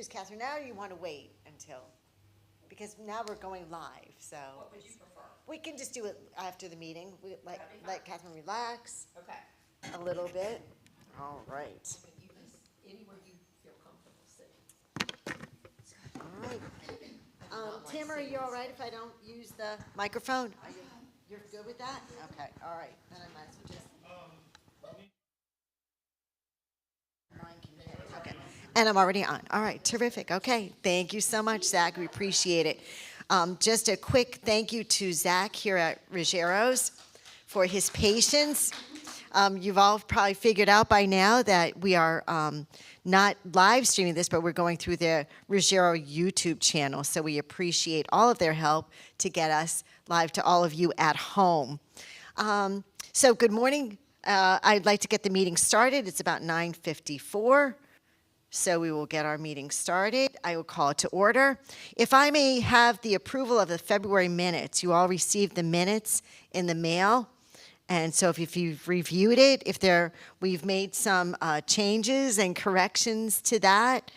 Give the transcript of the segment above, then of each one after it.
choose, Catherine, now, or you want to wait until? Because now we're going live, so. What would you prefer? We can just do it after the meeting. We let Catherine relax Okay. a little bit. All right. You can, anywhere you feel comfortable sitting. All right. Tamara, are you all right if I don't use the microphone? You're good with that? Okay, all right. Then I might as well just. Okay. And I'm already on. All right, terrific. Okay, thank you so much, Zach. We appreciate it. Just a quick thank you to Zach here at Ruggero's for his patience. You've all probably figured out by now that we are not live streaming this, but we're going through the Ruggero YouTube channel. So we appreciate all of their help to get us live to all of you at home. So good morning. I'd like to get the meeting started. It's about 9:54. So we will get our meeting started. I will call it to order. If I may have the approval of the February minutes. You all received the minutes in the mail. And so if you've reviewed it, we've made some changes and corrections to that.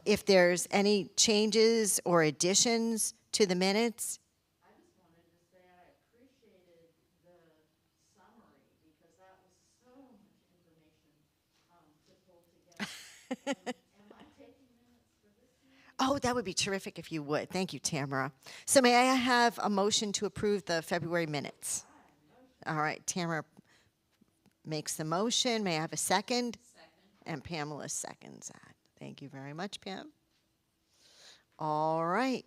If there's any changes or additions to the minutes. I just wanted to say I appreciated the summary because that was so much information to pull together. Am I taking minutes for this meeting? Oh, that would be terrific if you would. Thank you, Tamara. So may I have a motion to approve the February minutes? All right, Tamara makes the motion. May I have a second? Second. And Pamela seconds that. Thank you very much, Pam. All right.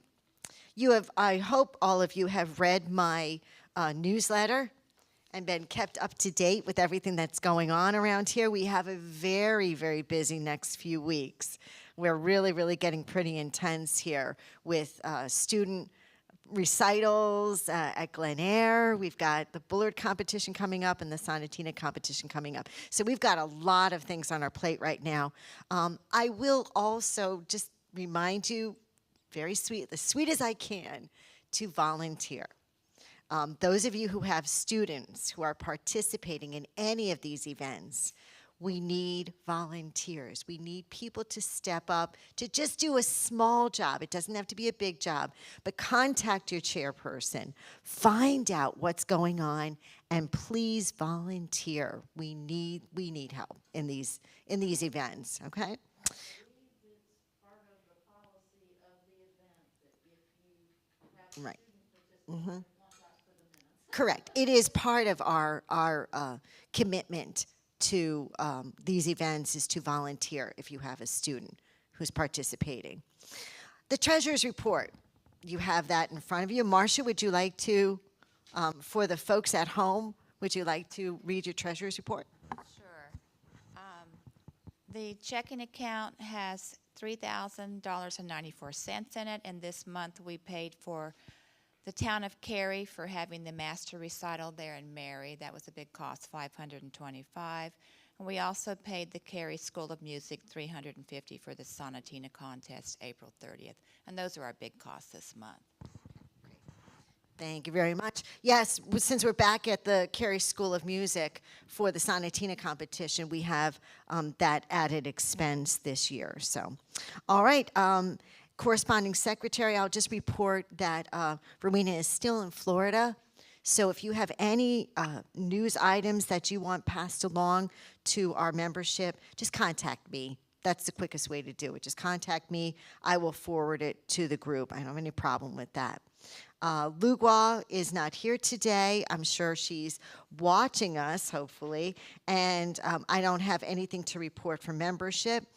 I hope all of you have read my newsletter and been kept up to date with everything that's going on around here. We have a very, very busy next few weeks. We're really, really getting pretty intense here with student recitals at Glen Eyre. We've got the Bullard competition coming up and the Sanity Competition coming up. So we've got a lot of things on our plate right now. I will also just remind you, very sweet, as sweet as I can, to volunteer. Those of you who have students who are participating in any of these events, we need volunteers. We need people to step up to just do a small job. It doesn't have to be a big job, but contact your chairperson. Find out what's going on, and please volunteer. We need help in these events. Okay. I believe it's part of the policy of the event that if you have Right. student participants that want that for the minutes. Correct. It is part of our commitment to these events is to volunteer if you have a student who's participating. The treasurer's report, you have that in front of you. Marcia, would you like to, for the folks at home, would you like to read your treasurer's report? Sure. The checking account has $3,000.94 in it, and this month we paid for the town of Cary for having the master recital there in Mary. That was a big cost, $525. And we also paid the Cary School of Music $350 for the Sonatina contest, April 30th. And those are our big costs this month. Thank you very much. Yes, since we're back at the Cary School of Music for the Sonatina competition, we have that added expense this year. So, all right. Corresponding secretary, I'll just report that Rowena is still in Florida. So if you have any news items that you want passed along to our membership, just contact me. That's the quickest way to do it. Just contact me. I will forward it to the group. I don't have any problem with that. Lugwa is not here today. I'm sure she's watching us, hopefully. And I don't have anything to report for membership.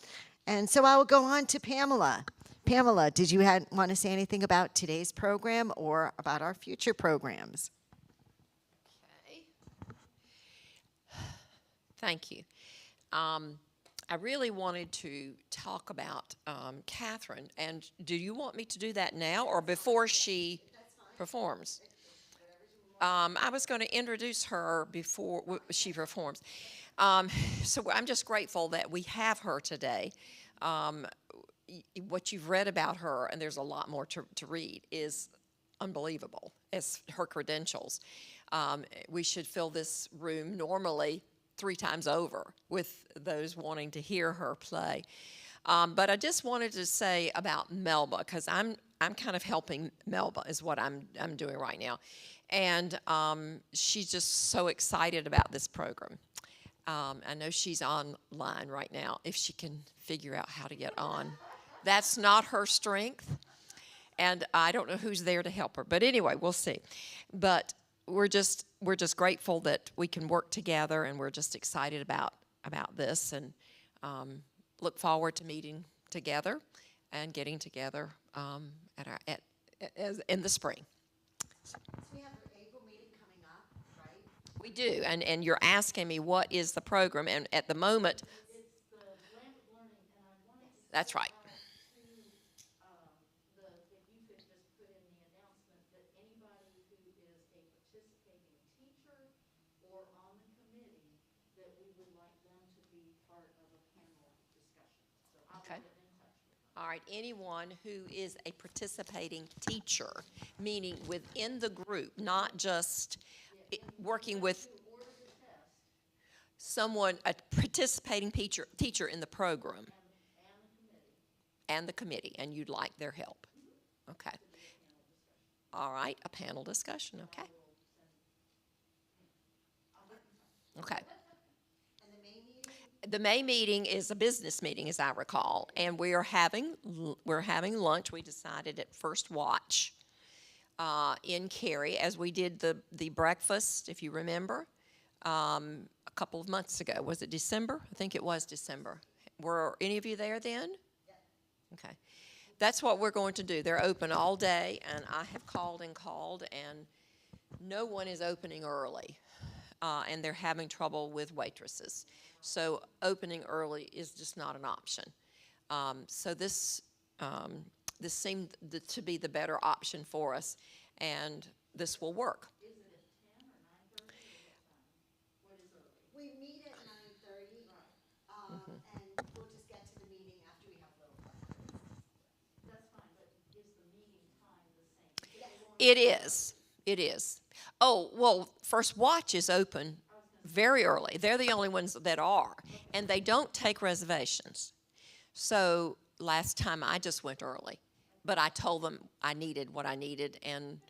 And so I will go on to Pamela. Pamela, did you want to say anything about today's program or about our future programs? Okay. Thank you. I really wanted to talk about Catherine. And do you want me to do that now or before she performs? I was going to introduce her before she performs. So I'm just grateful that we have her today. What you've read about her, and there's a lot more to read, is unbelievable as her credentials. We should fill this room normally 3 times over with those wanting to hear her play. But I just wanted to say about Melba, because I'm kind of helping Melba is what I'm doing right now. And she's just so excited about this program. I know she's online right now, if she can figure out how to get on. That's not her strength, and I don't know who's there to help her. But anyway, we'll see. But we're just grateful that we can work together, and we're just excited about this, and look forward to meeting together and getting together in the spring. We have our April meeting coming up, right? We do, and you're asking me what is the program, and at the moment, It's the blended learning, and I wanted to. that's right. If you could just put in the announcement that anybody who is a participating teacher or on the committee, that we would like them to be part of a panel discussion. So I'll Okay. get in touch with them. All right, anyone who is a participating teacher, meaning within the group, not just working with Order the test someone, a participating teacher in the program and the committee, and you'd like their help. Okay. All right, a panel discussion, okay. Okay. The May meeting is a business meeting, as I recall, and we're having lunch. We decided at First Watch in Cary, as we did the breakfast, if you remember, a couple of months ago. Was it December? I think it was December. Were any of you there then? Okay. That's what we're going to do. They're open all day, and I have called, and no one is opening early, and they're having trouble with waitresses. So opening early is just not an option. So this seemed to be the better option for us, and this will work. Is it at 10 or 9:30 or what time? What is early? We meet at 9:30, and we'll just get to the meeting after we have little questions. That's fine, but is the meeting time the same? It is. It is. Oh, well, First Watch is open very early. They're the only ones that are, and they don't take reservations. So last time I just went early, but I told them I needed what I needed, and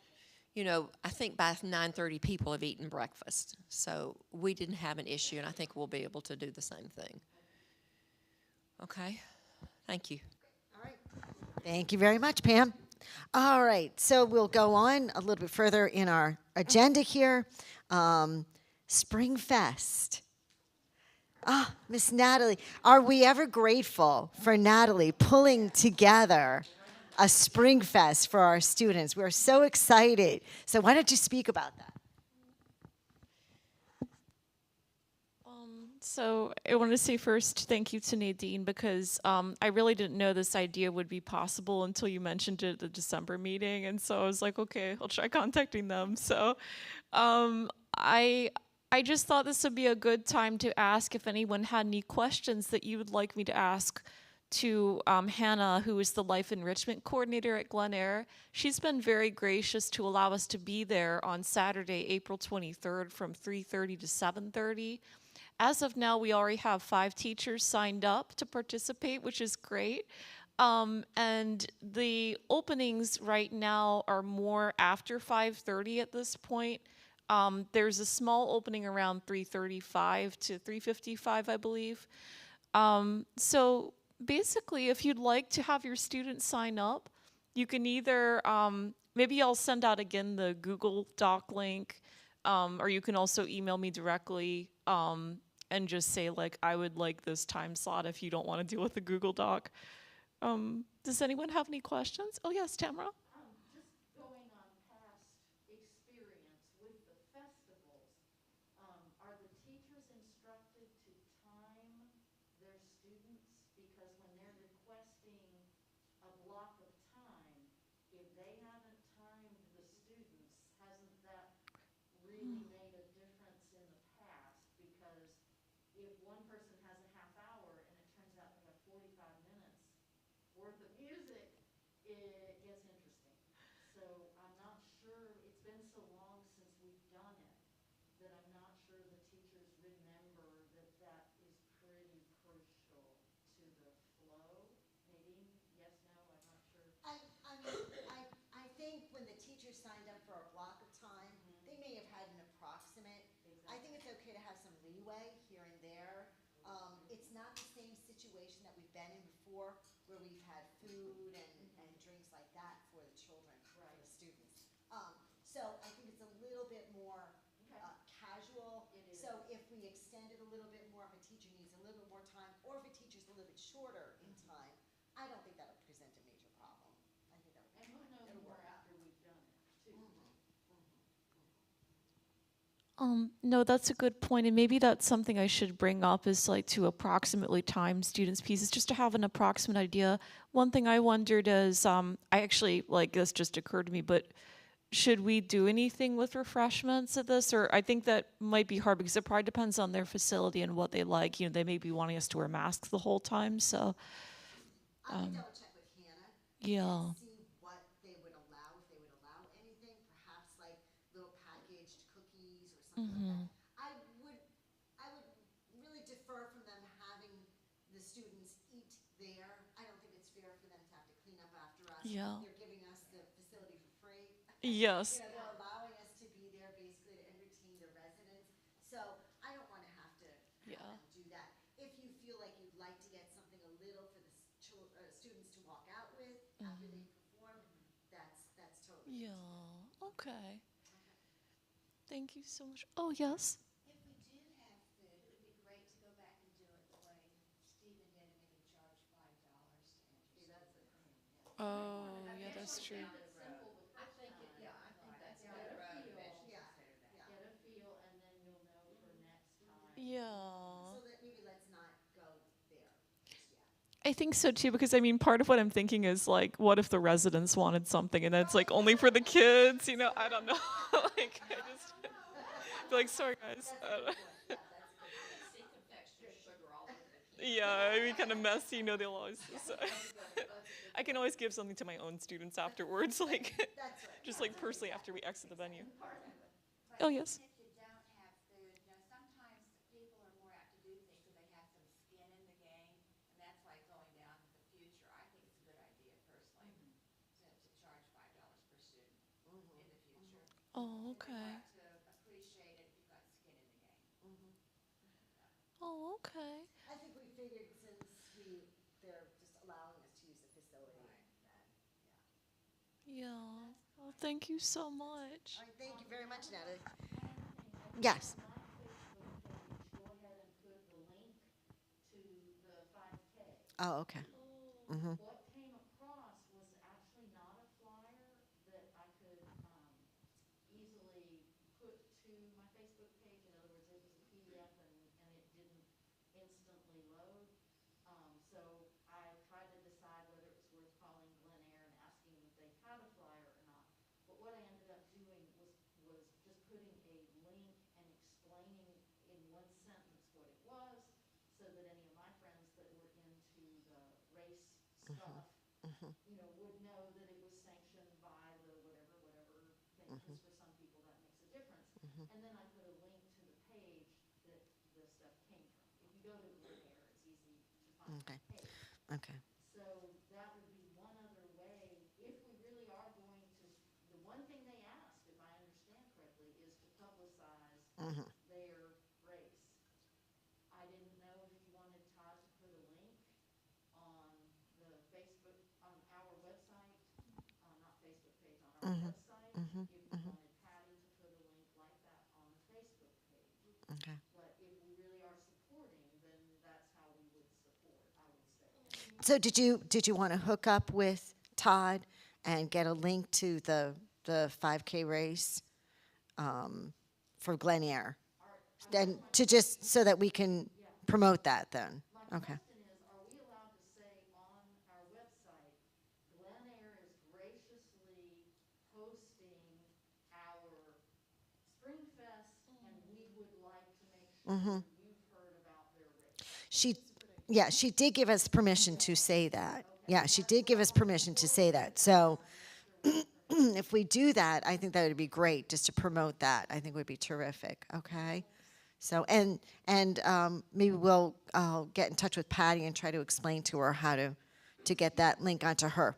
I think by 9:30 people have eaten breakfast, so we didn't have an issue, and I think we'll be able to do the same thing. Okay, thank you. All right. Thank you very much, Pam. All right, so we'll go on a little bit further in our agenda here. Spring Fest. Miss Natalie, are we ever grateful for Natalie pulling together a Spring Fest for our students? We're so excited. So why don't you speak about that? So I want to say first thank you to Nadine, because I really didn't know this idea would be possible until you mentioned it at the December meeting, and so I was like, okay, I'll try contacting them. So I just thought this would be a good time to ask if anyone had any questions that you would like me to ask to Hannah, who is the Life Enrichment Coordinator at Glen Eyre. She's been very gracious to allow us to be there on Saturday, April 23rd from 3:30 to 7:30. As of now, we already have 5 teachers signed up to participate, which is great. And the openings right now are more after 5:30 at this point. There's a small opening around 3:35 to 3:55, I believe. So basically, if you'd like to have your students sign up, you can either, maybe I'll send out again the Google Doc link, or you can also email me directly and just say, like, I would like this time slot if you don't want to deal with the Google Doc. Does anyone have any questions? Oh, yes, Tamara? Just going on past experience with the festivals, are the teachers instructed to time their students? Because when they're requesting a block of time, if they haven't timed the students, hasn't that really made a difference in the past? Because if one person has a half hour and it turns out to have 45 minutes worth of music, it gets interesting. So I'm not sure, it's been so long since we've done it, that I'm not sure the teachers remember that that is pretty crucial to the flow. leeway here and there. It's not the same situation that we've been in before, where we've had food and drinks like that for the children, for the students. So I think it's a little bit more casual. It is. So if we extend it a little bit more, if a teacher needs a little bit more time, or if a teacher's a little bit shorter in time, I don't think that would present a major problem. I think that would. And we'll know it'll more work out. after we've done it, too. No, that's a good point, and maybe that's something I should bring up is like to approximately time students' pieces, just to have an approximate idea. One thing I wondered is, I actually, like, this just occurred to me, but should we do anything with refreshments at this? Or I think that might be hard because it probably depends on their facility and what they like. You know, they may be wanting us to wear masks the whole time, so, I can double check with Hannah. yeah. And see what they would allow, if they would allow anything, perhaps like little packaged cookies or something like that. I would really defer from them having the students eat there. I don't think it's fair for them to have to clean up after us. Yeah. They're giving us the facility for free. Yes. You know, they're allowing us to be there basically to entertain the residents. So I don't want to have to have them do that. If you feel like you'd like to get something a little for the students to walk out with after they perform, that's totally. Yeah, okay. Thank you so much. Oh, yes? If we do have food, it would be great to go back and do it the way Stephen did and maybe charge $5 to enter. That's the thing, yeah. Oh, yeah, that's true. Keep it simple, but I think it, yeah, I think that's get a feel. Yeah. Get a feel, and then you'll know for next time. Yeah. So that maybe let's not go there just yet. I think so too, because I mean, part of what I'm thinking is like, what if the residents wanted something and that's like only for the kids? You know, I don't know. Like, I just be like, sorry guys. I don't know. Yeah, it'd be kind of messy. You know, they'll always. So, I can always give something to my own students afterwards, like, just like personally after we exit the venue. Oh yes. If you don't have food, you know, sometimes people are more apt to do things so they have some skin in the game, and that's like going down to the future. I think it's a good idea personally to charge $5 per student in the future. Oh, okay. To appreciate it if you've got skin in the game. Oh, okay. I think we figured since they're just allowing us to use the facility. Yeah. Well, thank you so much. All right, thank you very much, Natalie. Yes. My Facebook page, go ahead and put the link to the 5K. Oh, okay. What came across was actually not a flyer that I could easily put to my Facebook page. In other words, it was a PDF and it didn't instantly load. So I tried to decide whether it was worth calling Glen Air and asking if they had a flyer or not. But what I ended up doing was just putting a link and explaining in one sentence what it was, so that any of my friends that were into the race stuff, you know, would know that it was sanctioned by the whatever thing, because for some people that makes a difference. And then I put a link to the page that the stuff came from. If you go to Glen Air, it's easy to find Okay. the page. Okay. So that would be one other way, if we really are going to, the one thing they asked, if I understand correctly, is to publicize their race. I didn't know if you wanted Todd to put a link on the Facebook, on our website, not Facebook page, on our website. If you wanted Patty to put a link like that on the Facebook page. Okay. But if we really are supporting, then that's how we would support, I would say. So did you want to hook up with Todd and get a link to the 5K race for Glen Air? Then to just so that we can promote that then. Okay. Question is, are we allowed to say on our website, Glen Air is graciously hosting our Spring Fest, and we would like to make sure you've heard about their race? She did give us permission to say that. Yeah, she did give us permission to say that. So if we do that, I think that would be great just to promote that. I think would be terrific. Okay. So and maybe I'll get in touch with Patty and try to explain to her how to get that link onto her.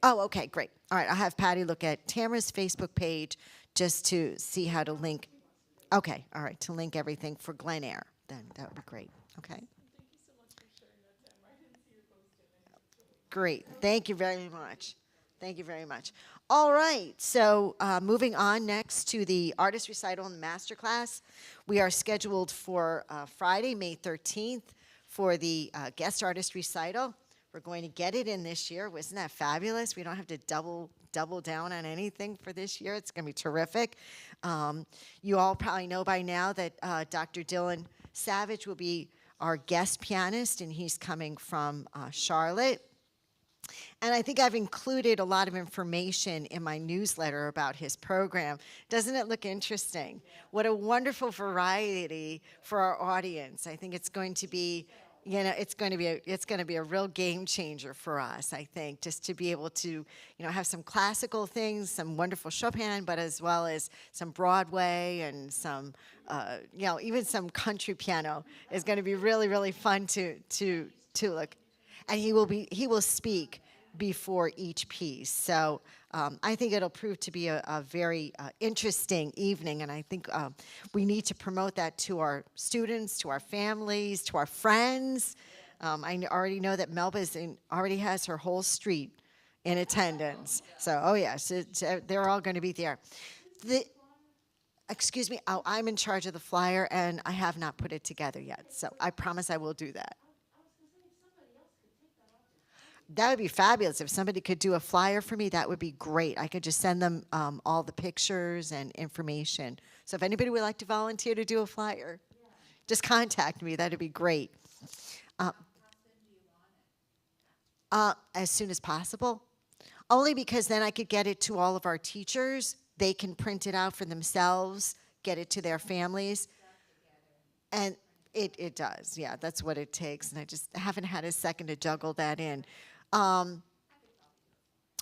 Oh, okay, great. All right, I'll have Patty look at Tamara's Facebook page just to see how to link. Okay, all right, to link everything for Glen Air, then that would be great, okay? Great, thank you very much. Thank you very much. All right, so moving on next to the artist recital and masterclass. We are scheduled for Friday, May 13th for the guest artist recital. We're going to get it in this year. Wasn't that fabulous? We don't have to double down on anything for this year. It's going to be terrific. You all probably know by now that Dr. Dylan Savage will be our guest pianist, and he's coming from Charlotte. And I think I've included a lot of information in my newsletter about his program. Doesn't it look interesting? What a wonderful variety for our audience. I think it's going to be, it's going to be a real game changer for us, I think, just to be able to, have some classical things, some wonderful Chopin, but as well as some Broadway and some, even some country piano is going to be really, really fun to look. And he will speak before each piece. So I think it'll prove to be a very interesting evening, and I think we need to promote that to our students, to our families, to our friends. I already know that Melba already has her whole street in attendance. So, oh yes, they're all going to be there. Excuse me, I'm in charge of the flyer, and I have not put it together yet. So I promise I will do that. That would be fabulous. If somebody could do a flyer for me, that would be great. I could just send them all the pictures and information. So if anybody would like to volunteer to do a flyer, just contact me. That would be great. As soon as possible. Only because then I could get it to all of our teachers. They can print it out for themselves, get it to their families. And it does. Yeah, that's what it takes. And I just haven't had a second to juggle that in.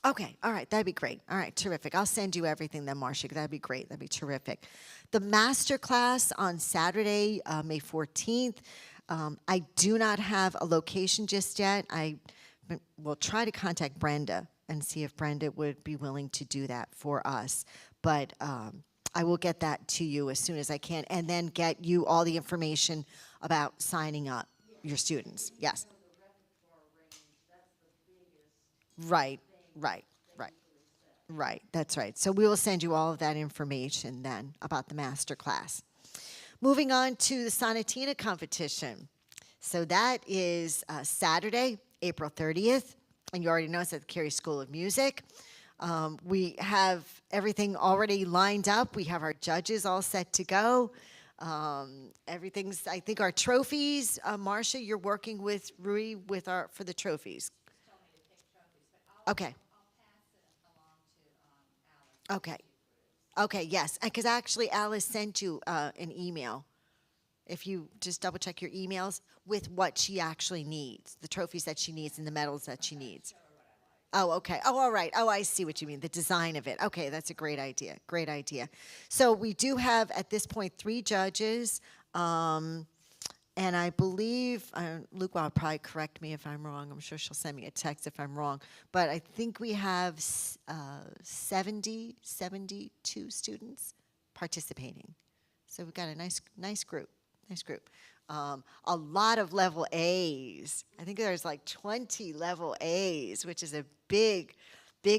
Okay, all right, that'd be great. All right, terrific. I'll send you everything then, Marcia. That'd be great. That'd be terrific. The master class on Saturday, May 14th. I do not have a location just yet. I will try to contact Brenda and see if Brenda would be willing to do that for us. But I will get that to you as soon as I can, and then get you all the information about signing up your students. Yes. Right. That's right. So we will send you all of that information then about the master class. Moving on to the Sanity Competition. So that is Saturday, April 30th, and you already know it's at the Carey School of Music. We have everything already lined up. We have our judges all set to go. Everything's, I think, our trophies. Marcia, you're working with Rui for the trophies. Okay. Okay, yes, because actually Alice sent you an email. If you just double check your emails with what she actually needs, the trophies that she needs and the medals that she needs. Oh, okay. Oh, all right. Oh, I see what you mean, the design of it. Okay, that's a great idea. Great idea. So we do have, at this point, 3 judges. And I believe, Luke will probably correct me if I'm wrong. I'm sure she'll send me a text if I'm wrong. But I think we have 72 students participating. So we've got a nice group. A lot of level A's. I think there's like 20 level A's, which is a big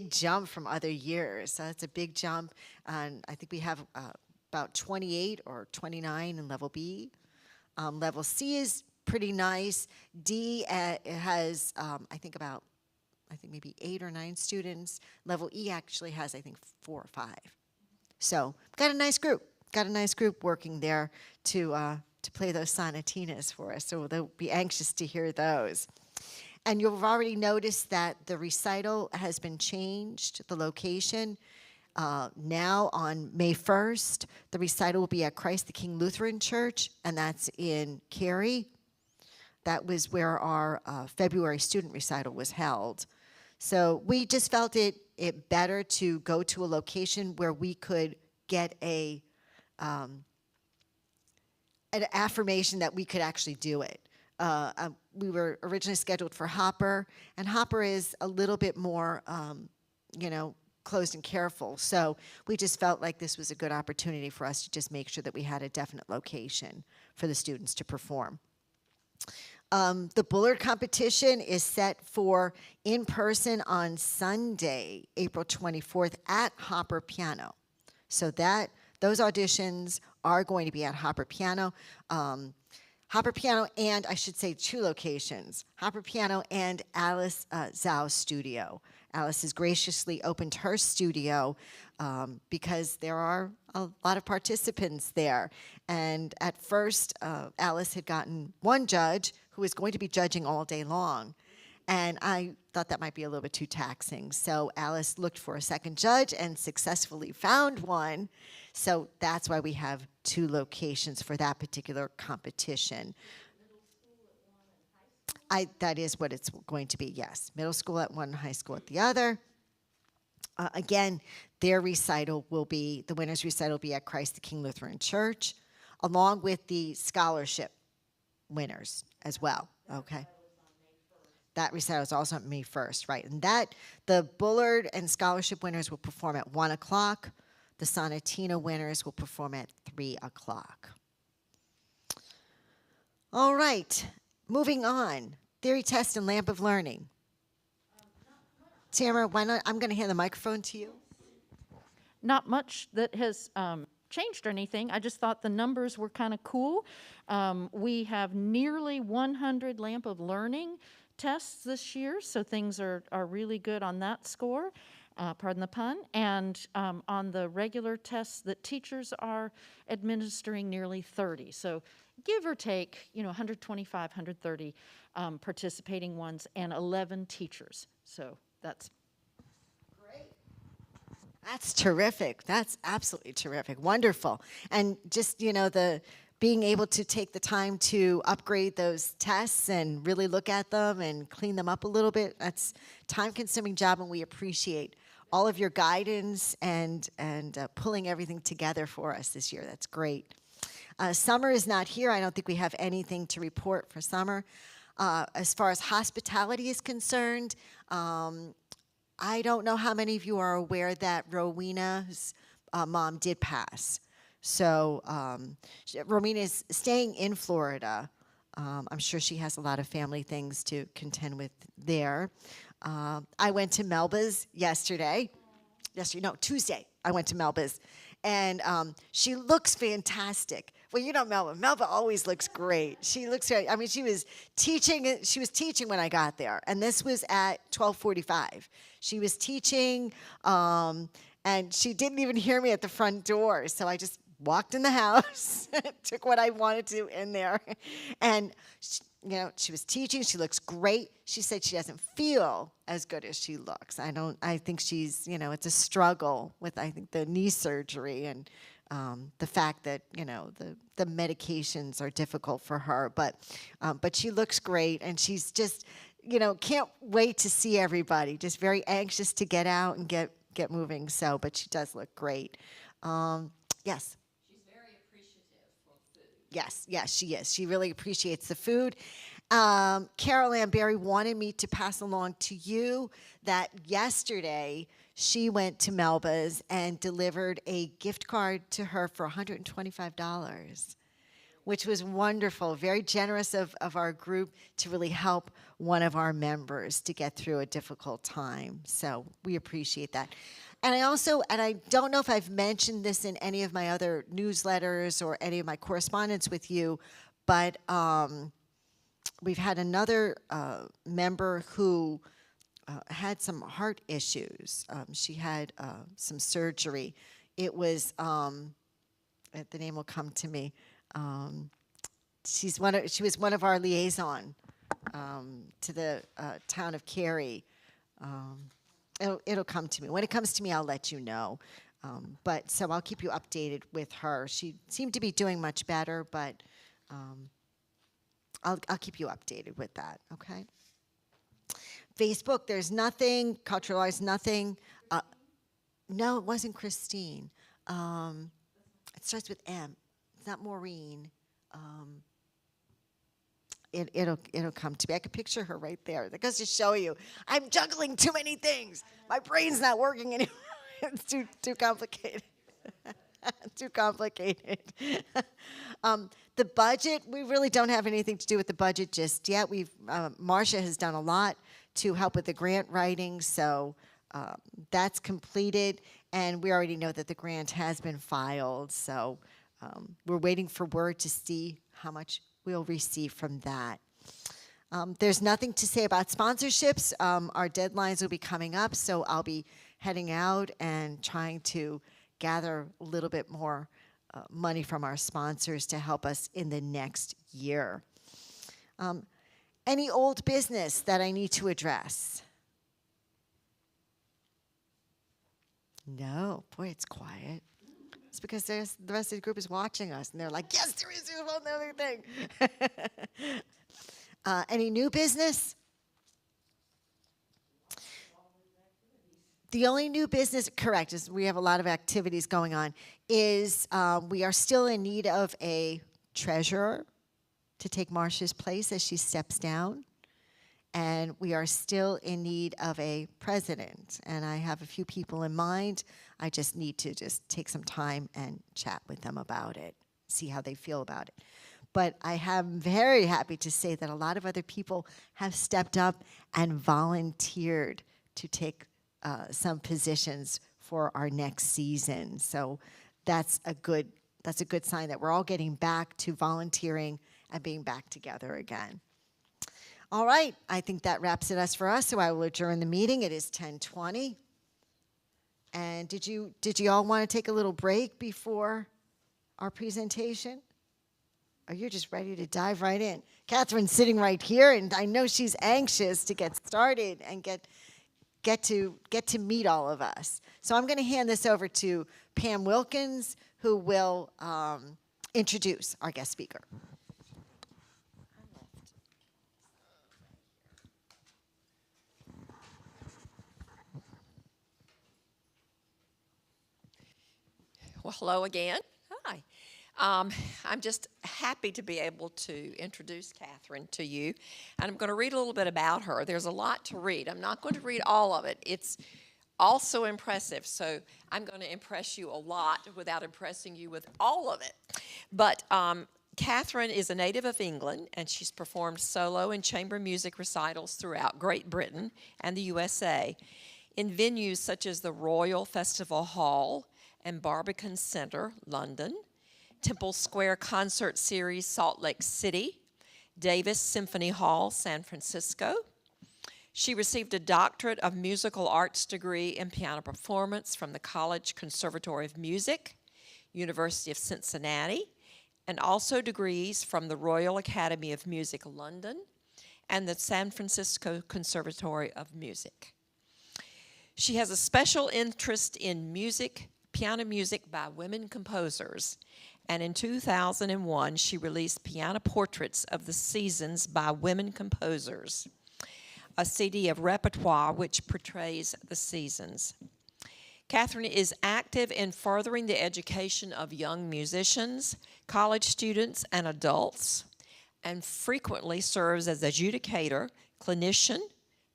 jump from other years. So that's a big jump. And I think we have about 28 or 29 in level B. Level C is pretty nice. D has, I think maybe 8 or 9 students. Level E actually has, I think, 4 or 5. So got a nice group working there to play those sonatinas for us. So they'll be anxious to hear those. And you've already noticed that the recital has been changed, the location. Now on May 1st, the recital will be at Christ the King Lutheran Church, and that's in Cary. That was where our February student recital was held. So we just felt it better to go to a location where we could get an affirmation that we could actually do it. We were originally scheduled for Hopper, and Hopper is a little bit more, closed and careful. So we just felt like this was a good opportunity for us to just make sure that we had a definite location for the students to perform. The Bullard competition is set for in person on Sunday, April 24th at Hopper Piano. So those auditions are going to be at Hopper Piano. Hopper Piano and, I should say, 2 locations, Hopper Piano and Alice Zhao Studio. Alice has graciously opened her studio because there are a lot of participants there. And at first, Alice had gotten one judge who was going to be judging all day long. And I thought that might be a little bit too taxing. So Alice looked for a second judge and successfully found one. So that's why we have 2 locations for that particular competition. That is what it's going to be, yes. Middle school at one, high school at the other. Again, their recital will be, the winner's recital will be at Christ the King Lutheran Church, along with the scholarship winners as well, okay? That recital is also on May 1st, right? And the Bullard and scholarship winners will perform at 1 o'clock. The Sonatina winners will perform at 3 o'clock. All right, moving on. Theory test and lamp of learning. Tamara, why not? I'm going to hand the microphone to you. Not much that has changed or anything. I just thought the numbers were kind of cool. We have nearly 100 lamp of learning tests this year, so things are really good on that score. Pardon the pun. And on the regular tests that teachers are administering, nearly 30. So give or take, 125, 130 participating ones and 11 teachers. So that's great. That's terrific. That's absolutely terrific. Wonderful. And just, the being able to take the time to upgrade those tests and really look at them and clean them up a little bit, that's a time-consuming job, and we appreciate all of your guidance and pulling everything together for us this year. That's great. Summer is not here. I don't think we have anything to report for summer. As far as hospitality is concerned, I don't know how many of you are aware that Rowena's mom did pass. So Rowena is staying in Florida. I'm sure she has a lot of family things to contend with there. I went to Melba's Tuesday. I went to Melba's, and she looks fantastic. Well, Melba always looks great. She looks great. I mean, she was teaching when I got there, and this was at 12:45. She was teaching, and she didn't even hear me at the front door, so I just walked in the house, took what I wanted to in there, and she was teaching. She looks great. She said she doesn't feel as good as she looks. I think she's, it's a struggle with, I think, the knee surgery and the fact that, the medications are difficult for her. But she looks great, and she's just, can't wait to see everybody. Just very anxious to get out and get moving. So, but she does look great. Yes. Yes, she is. She really appreciates the food. Carol Ann Berry wanted me to pass along to you that yesterday she went to Melba's and delivered a gift card to her for $125, which was wonderful. Very generous of our group to really help one of our members to get through a difficult time. So we appreciate that. And I don't know if I've mentioned this in any of my other newsletters or any of my correspondence with you, but we've had another member who had some heart issues. She had some surgery. It was, the name will come to me. She was one of our liaison to the town of Cary. It'll come to me. When it comes to me, I'll let you know. But so I'll keep you updated with her. She seemed to be doing much better, but I'll keep you updated with that. Okay. Facebook, there's nothing. Culturalized, nothing. No, it wasn't Christine. It starts with M. It's not Maureen. It'll come to me. I can picture her right there. That goes to show you, I'm juggling too many things. My brain's not working anymore. It's too complicated. Too complicated. The budget, we really don't have anything to do with the budget just yet. Marcia has done a lot to help with the grant writing, so that's completed, and we already know that the grant has been filed, so we're waiting for word to see how much we'll receive from that. There's nothing to say about sponsorships. Our deadlines will be coming up, so I'll be heading out and trying to gather a little bit more money from our sponsors to help us in the next year. Any old business that I need to address? No. Boy, it's quiet. It's because the rest of the group is watching us, and they're like, yes, there is one other thing. Any new business? The only new business, correct, is we have a lot of activities going on, is we are still in need of a treasurer to take Marcia's place as she steps down. And we are still in need of a president. And I have a few people in mind. I just need to take some time and chat with them about it, see how they feel about it. But I am very happy to say that a lot of other people have stepped up and volunteered to take some positions for our next season. So that's a good sign that we're all getting back to volunteering and being back together again. All right, I think that wraps it up for us, so I will adjourn the meeting. It is 10:20. And did you all want to take a little break before our presentation? Or you're just ready to dive right in? Catherine's sitting right here, and I know she's anxious to get started and get to meet all of us. So I'm going to hand this over to Pam Wilkins, who will introduce our guest speaker. Well, hello again. Hi. I'm just happy to be able to introduce Catherine to you. And I'm going to read a little bit about her. There's a lot to read. I'm not going to read all of it. It's also impressive. So I'm going to impress you a lot without impressing you with all of it. But Catherine is a native of England, and she's performed solo and chamber music recitals throughout Great Britain and the USA in venues such as the Royal Festival Hall and Barbican Center, London, Temple Square Concert Series, Salt Lake City, Davis Symphony Hall, San Francisco. She received a Doctorate of Musical Arts degree in piano performance from the College Conservatory of Music, University of Cincinnati, and also degrees from the Royal Academy of Music, London, and the San Francisco Conservatory of Music. She has a special interest in music, piano music by women composers, and in 2001 she released Piano Portraits of the Seasons by Women Composers, a CD of repertoire which portrays the seasons. Catherine is active in furthering the education of young musicians, college students, and adults, and frequently serves as adjudicator, clinician,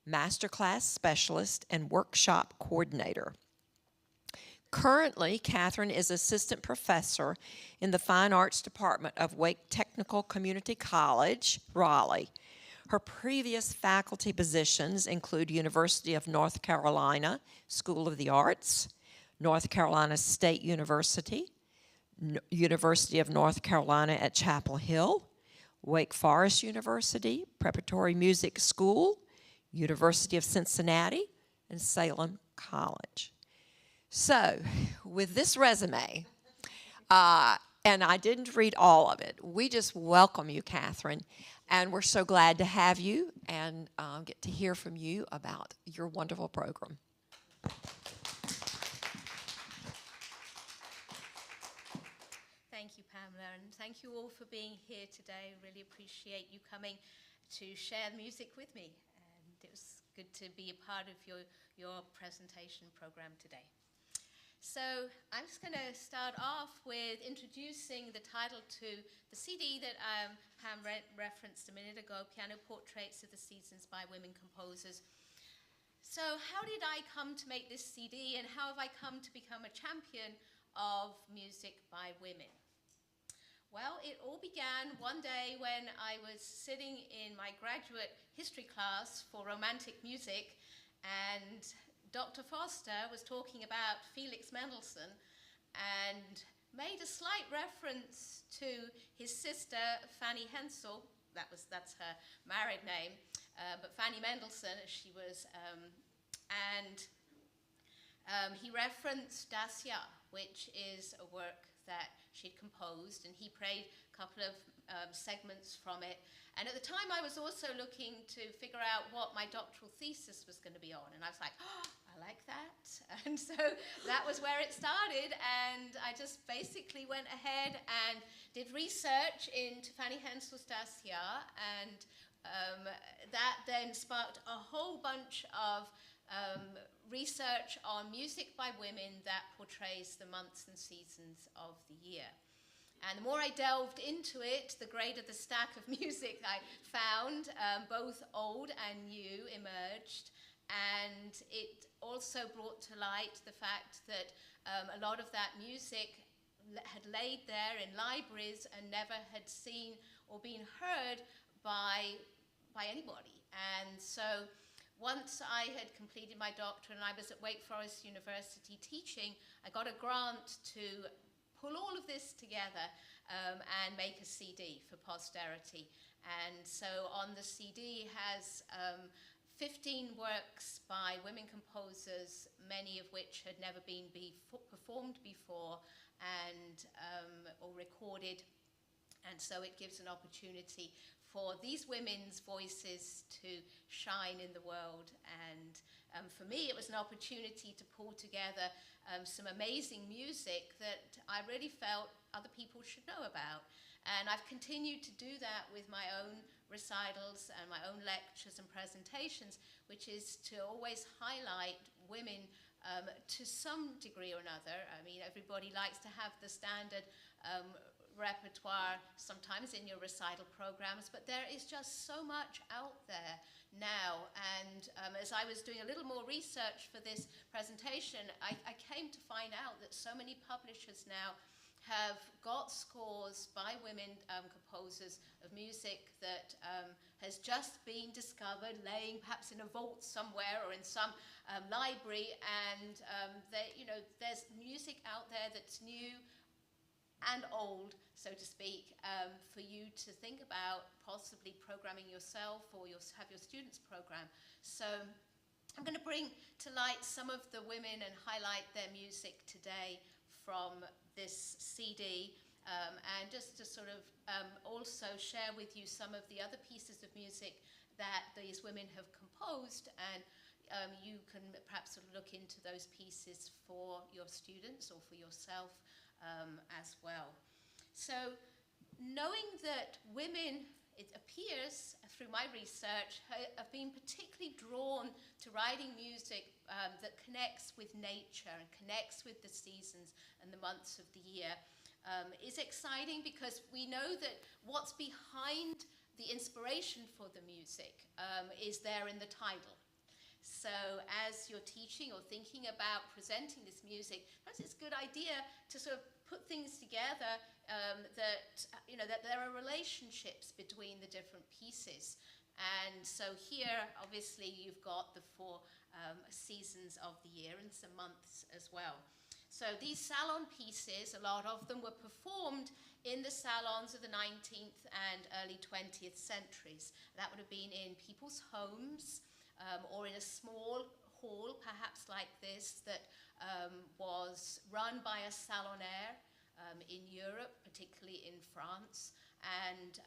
masterclass specialist, and workshop coordinator. Currently, Catherine is assistant professor in the Fine Arts Department of Wake Technical Community College, Raleigh. Her previous faculty positions include University of North Carolina School of the Arts, North Carolina State University, University of North Carolina at Chapel Hill, Wake Forest University, Preparatory Music School, University of Cincinnati, and Salem College. So, with this resume, and I didn't read all of it, we just welcome you, Catherine, and we're so glad to have you and get to hear from you about your wonderful program. Thank you, Pamela, and thank you all for being here today. Really appreciate you coming to share music with me, and it was good to be a part of your presentation program today. So I'm just going to start off with introducing the title to the CD that Pam referenced a minute ago, Piano Portraits of the Seasons by Women Composers. So how did I come to make this CD, and how have I come to become a champion of music by women? Well, it all began one day when I was sitting in my graduate history class for romantic music, and Dr. Foster was talking about Felix Mendelssohn and made a slight reference to his sister, Fanny Hensel. That's her married name, but Fanny Mendelssohn, as she was, he referenced Das Jahr, which is a work that she'd composed, and he played a couple of segments from it. And at the time, I was also looking to figure out what my doctoral thesis was going to be on, and I was like, oh, I like that. And so that was where it started, and I just basically went ahead and did research into Fanny Hensel's Das Jahr, and that then sparked a whole bunch of research on music by women that portrays the months and seasons of the year. And the more I delved into it, the greater the stack of music I found, both old and new, emerged. And it also brought to light the fact that a lot of that music had laid there in libraries and never had seen or been heard by anybody. And so once I had completed my doctorate and I was at Wake Forest University teaching, I got a grant to pull all of this together and make a CD for posterity. And so on the CD has 15 works by women composers, many of which had never been performed before and or recorded. And so it gives an opportunity for these women's voices to shine in the world. And for me, it was an opportunity to pull together some amazing music that I really felt other people should know about. And I've continued to do that with my own recitals and my own lectures and presentations, which is to always highlight women to some degree or another. I mean, everybody likes to have the standard repertoire sometimes in your recital programs, but there is just so much out there now. And as I was doing a little more research for this presentation, I came to find out that so many publishers now have got scores by women composers of music that has just been discovered, laying perhaps in a vault somewhere or in some library, and there's music out there that's new and old, so to speak, for you to think about possibly programming yourself or have your students program. So I'm going to bring to light some of the women and highlight their music today from this CD, and just to sort of also share with you some of the other pieces of music that these women have composed, and you can perhaps sort of look into those pieces for your students or for yourself as well. So knowing that women, it appears through my research, have been particularly drawn to writing music that connects with nature and connects with the seasons and the months of the year is exciting, because we know that what's behind the inspiration for the music is there in the title. So as you're teaching or thinking about presenting this music, perhaps it's a good idea to sort of put things together that there are relationships between the different pieces. And so here, obviously, you've got the 4 seasons of the year and some months as well. So these salon pieces, a lot of them were performed in the salons of the 19th and early 20th centuries. That would have been in people's homes, or in a small hall, perhaps like this, that was run by a salonaire in Europe, particularly in France, and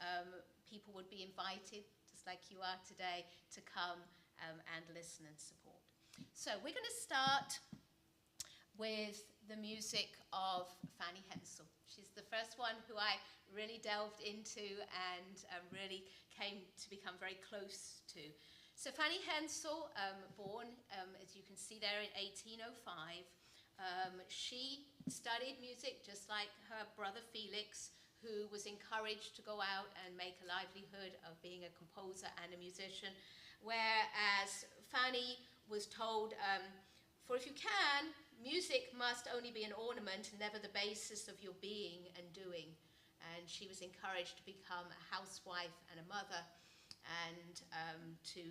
people would be invited, just like you are today, to come and listen and support. So we're going to start with the music of Fanny Hensel. She's the first one who I really delved into and really came to become very close to. So Fanny Hensel, born, as you can see there, in 1805, she studied music just like her brother Felix, who was encouraged to go out and make a livelihood of being a composer and a musician, whereas Fanny was told, for if you can, music must only be an ornament and never the basis of your being and doing. And she was encouraged to become a housewife and a mother, and to,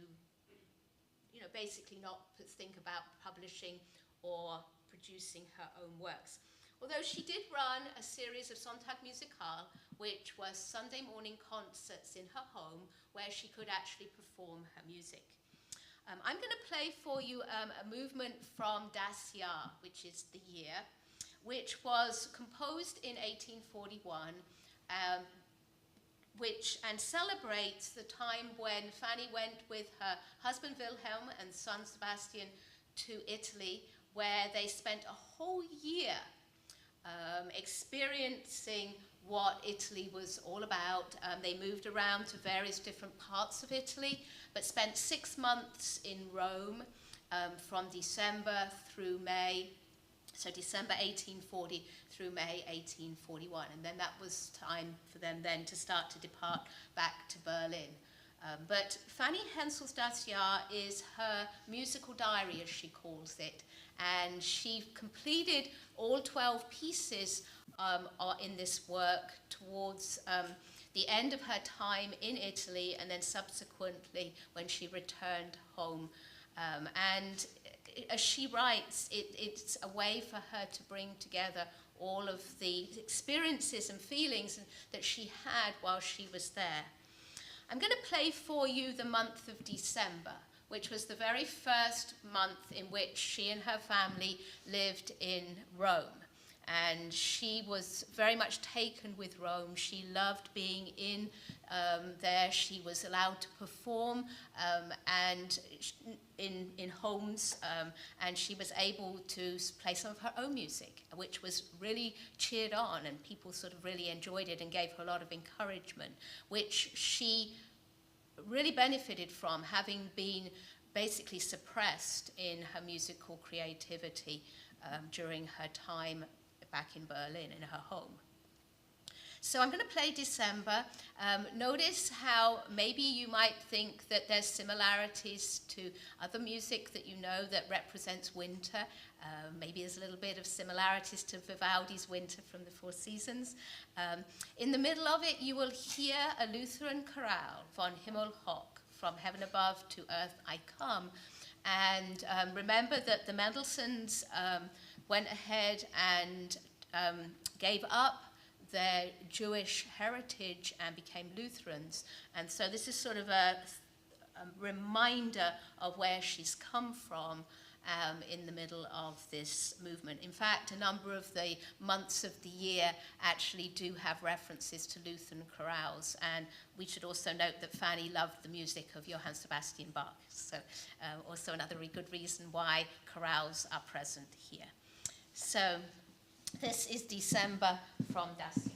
basically not think about publishing or producing her own works. Although she did run a series of Sonntag Musicale, which was Sunday morning concerts in her home where she could actually perform her music. I'm going to play for you a movement from Das Jahr, which is the year, which was composed in 1841, and celebrates the time when Fanny went with her husband Wilhelm and son Sebastian to Italy, where they spent a whole year experiencing what Italy was all about. They moved around to various different parts of Italy, but spent 6 months in Rome from December through May. So December 1840 through May 1841. And then that was time for them then to start to depart back to Berlin. But Fanny Hensel's Das Jahr is her musical diary, as she calls it. And she completed all 12 pieces in this work towards the end of her time in Italy, and then subsequently when she returned home. And as she writes, it's a way for her to bring together all of the experiences and feelings that she had while she was there. I'm going to play for you the month of December, which was the very first month in which she and her family lived in Rome. And she was very much taken with Rome. She loved being in there. She was allowed to perform and in homes, and she was able to play some of her own music, which was really cheered on, and people sort of really enjoyed it and gave her a lot of encouragement, which she really benefited from, having been basically suppressed in her musical creativity during her time back in Berlin, in her home. So I'm going to play December. Notice how maybe you might think that there's similarities to other music that you know that represents winter. Maybe there's a little bit of similarities to Vivaldi's Winter from the Four Seasons. In the middle of it, you will hear a Lutheran chorale, Von Himmel hoch, from heaven above to earth I come. And remember that the Mendelssohns went ahead and gave up their Jewish heritage and became Lutherans. And so this is sort of a reminder of where she's come from in the middle of this movement. In fact, a number of the months of the year actually do have references to Lutheran chorales. And we should also note that Fanny loved the music of Johann Sebastian Bach. So also another really good reason why chorales are present here. So this is December from Das Jahr.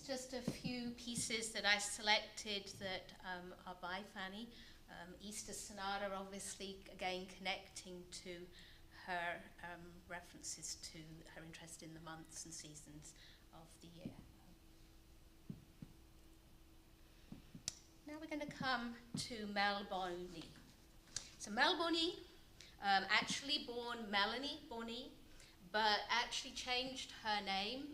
just a few pieces that I selected that are by Fanny. Easter Sonata, obviously, again connecting to her references to her interest in the months and seasons of the year. Now we're going to come to Mel Bonney. So Mel Bonney, actually born Melanie Bonney, but actually changed her name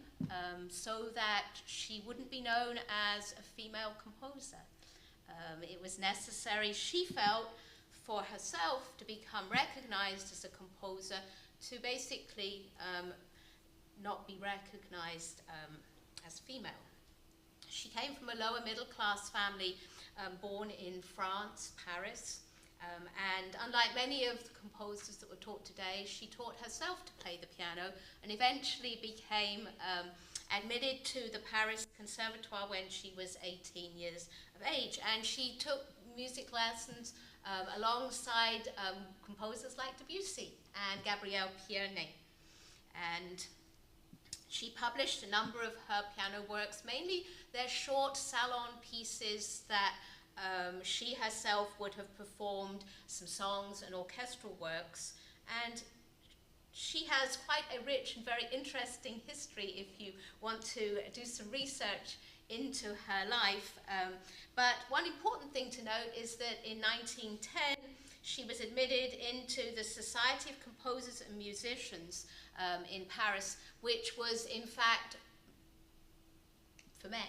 so that she wouldn't be known as a female composer. It was necessary, she felt, for herself to become recognized as a composer to basically not be recognized as female. She came from a lower middle class family born in France, Paris, and unlike many of the composers that were taught today, she taught herself to play the piano and eventually became admitted to the Paris Conservatoire when she was 18 years of age. And she took music lessons alongside composers like Debussy and Gabriel Pierné. And she published a number of her piano works, mainly they're short salon pieces that she herself would have performed, some songs and orchestral works. And she has quite a rich and very interesting history if you want to do some research into her life. But one important thing to note is that in 1910, she was admitted into the Society of Composers and Musicians in Paris, which was in fact for men.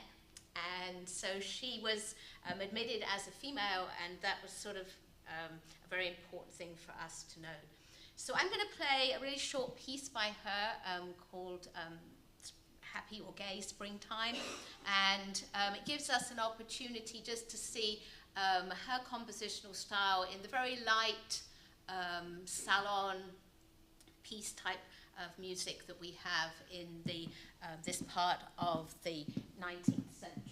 And so she was admitted as a female, and that was sort of a very important thing for us to know. So I'm going to play a really short piece by her called Happy or Gay Springtime, and it gives us an opportunity just to see her compositional style in the very light salon piece type of music that we have in the this part of the 19th century.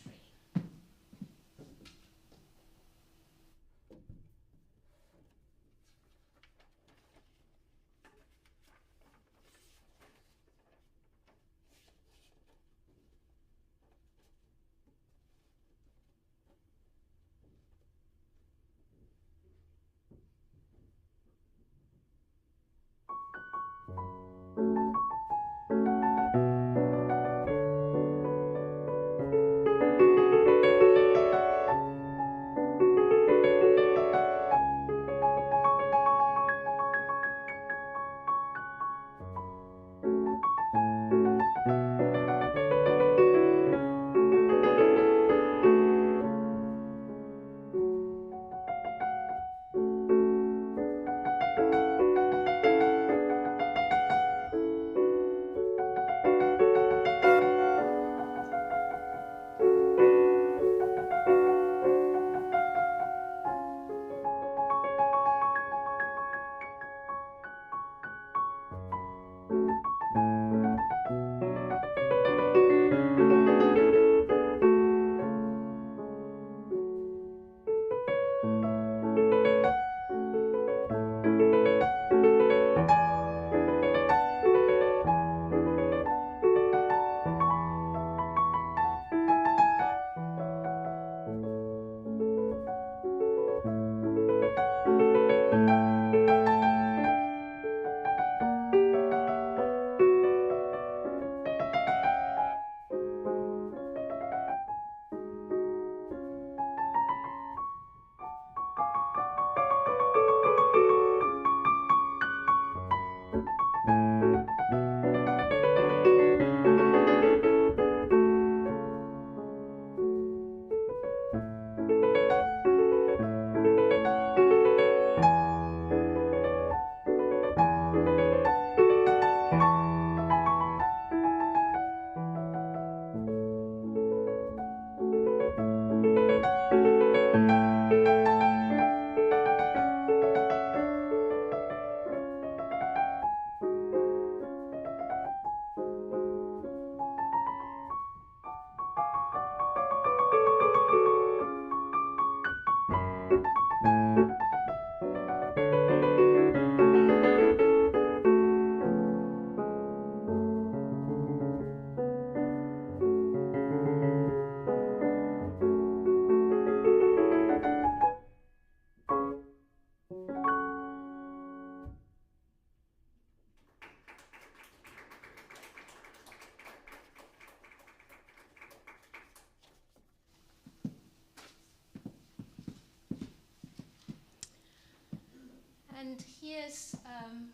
And here's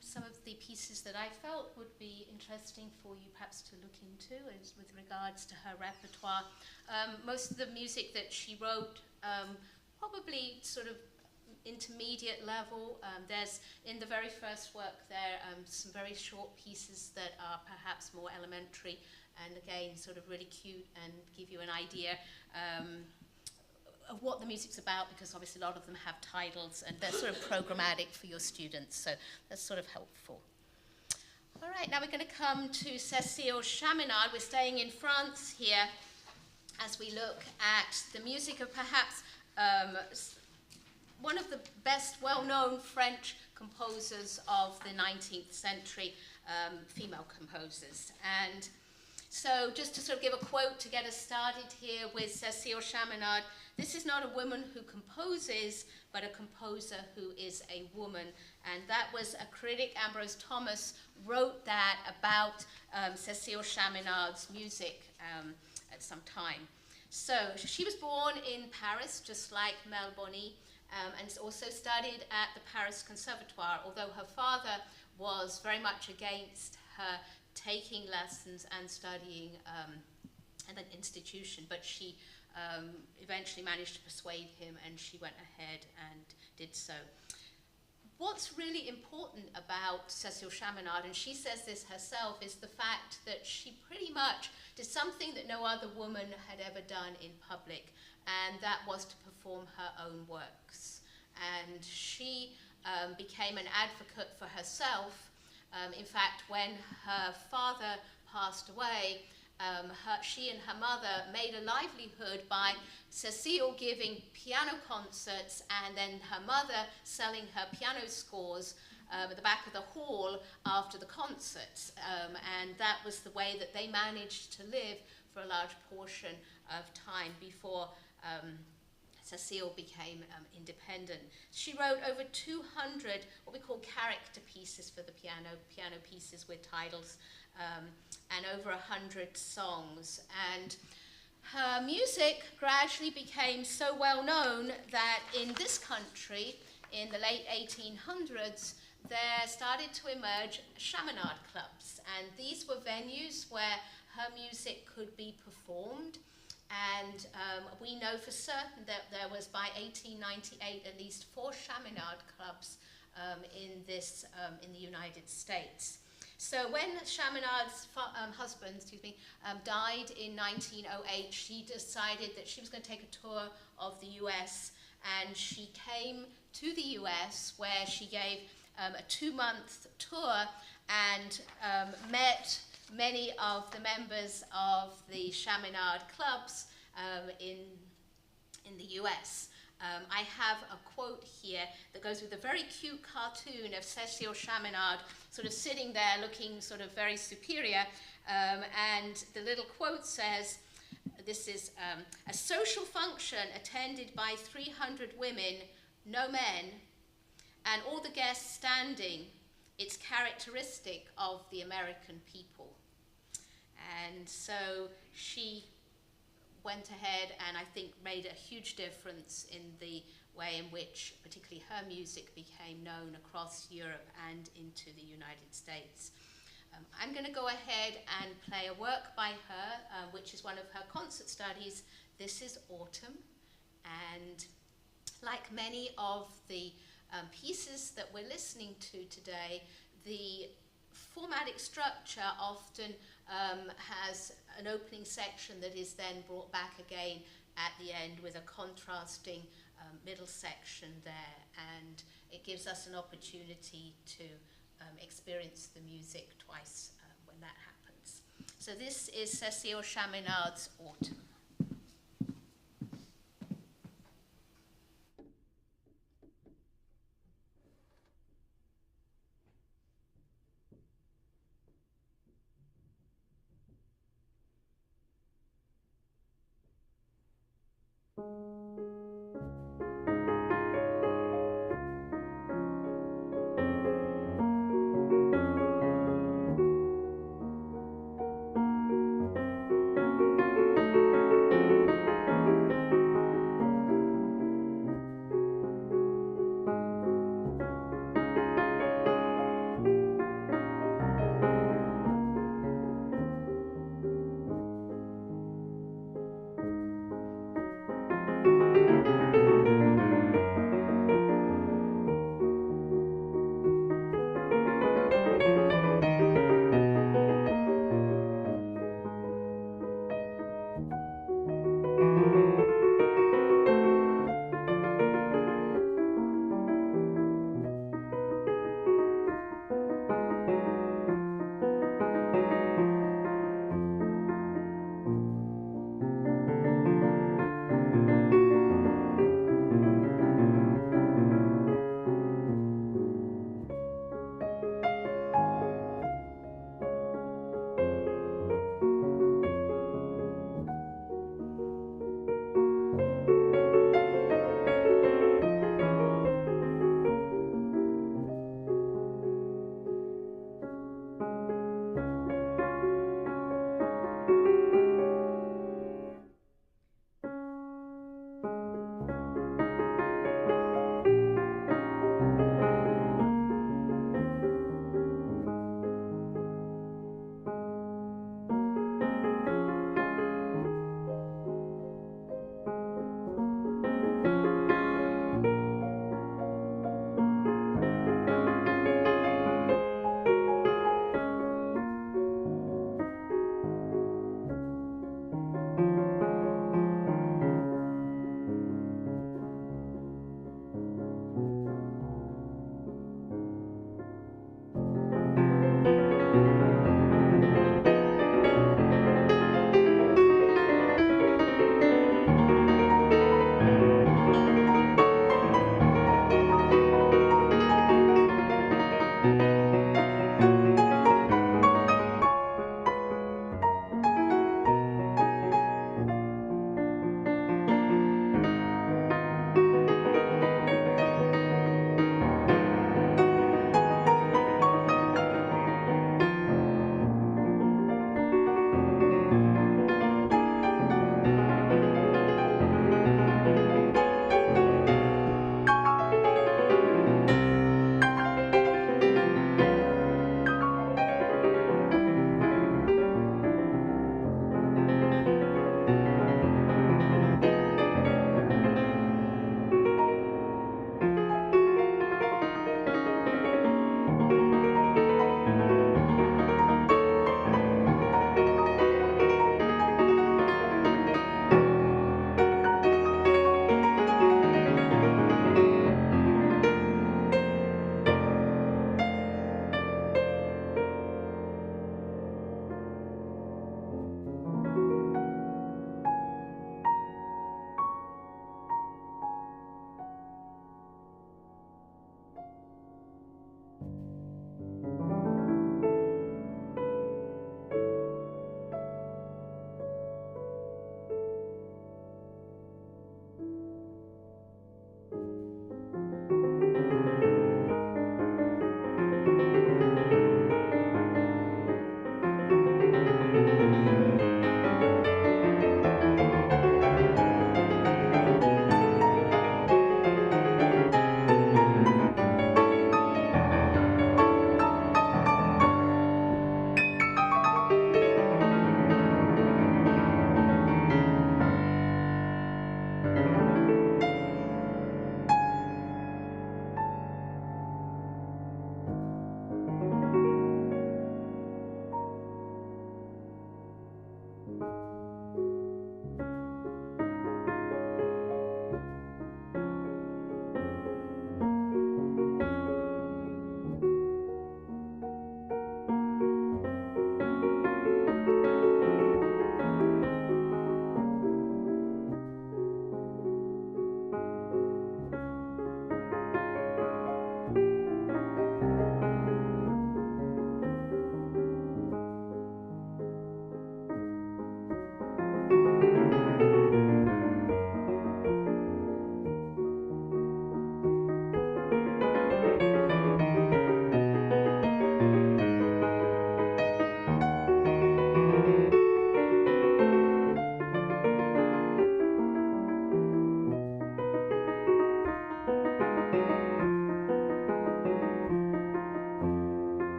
some of the pieces that I felt would be interesting for you perhaps to look into as with regards to her repertoire. Most of the music that she wrote, probably sort of intermediate level. There's, in the very first work there, some very short pieces that are perhaps more elementary and again sort of really cute and give you an idea of what the music's about, because obviously a lot of them have titles and they're sort of programmatic for your students, so that's sort of helpful. All right, now we're going to come to Cecile Chaminard. We're staying in France here as we look at the music of perhaps one of the best well-known French composers of the 19th century, female composers. And so just to sort of give a quote to get us started here with Cecile Chaminard, this is not a woman who composes, but a composer who is a woman. And that was a critic, Ambrose Thomas, wrote that about Cecile Chaminard's music at some time. So she was born in Paris, just like Mel Bonny, and also studied at the Paris Conservatoire, although her father was very much against her taking lessons and studying at an institution, but she eventually managed to persuade him and she went ahead and did so. What's really important about Cecile Chaminard, and she says this herself, is the fact that she pretty much did something that no other woman had ever done in public, and that was to perform her own works. And she became an advocate for herself. In fact, when her father passed away, she and her mother made a livelihood by Cecile giving piano concerts and then her mother selling her piano scores at the back of the hall after the concerts. And that was the way that they managed to live for a large portion of time before Cecile became independent. She wrote over 200 what we call character pieces for the piano pieces with titles, and over 100 songs. And her music gradually became so well known that in this country, in the late 1800s, there started to emerge Chaminade clubs. And these were venues where her music could be performed. And we know for certain that there was, by 1898, at least 4 Chaminade clubs in the United States. So when Chaminard's husband, died in 1908, she decided that she was going to take a tour of the US, and she came to the US where she gave a 2-month tour and met many of the members of the Chaminade clubs in the US. I have a quote here that goes with a very cute cartoon of Cecile Chaminard sort of sitting there looking sort of very superior, and the little quote says, this is a social function attended by 300 women, no men, and all the guests standing. It's characteristic of the American people. And so she went ahead and I think made a huge difference in the way in which particularly her music became known across Europe and into the United States. I'm going to go ahead and play a work by her, which is one of her concert studies. This is Autumn, and like many of the pieces that we're listening to today, the formatic structure often has an opening section that is then brought back again at the end with a contrasting middle section there, and it gives us an opportunity to experience the music twice when that happens. So this is Cecile Chaminard's Autumn.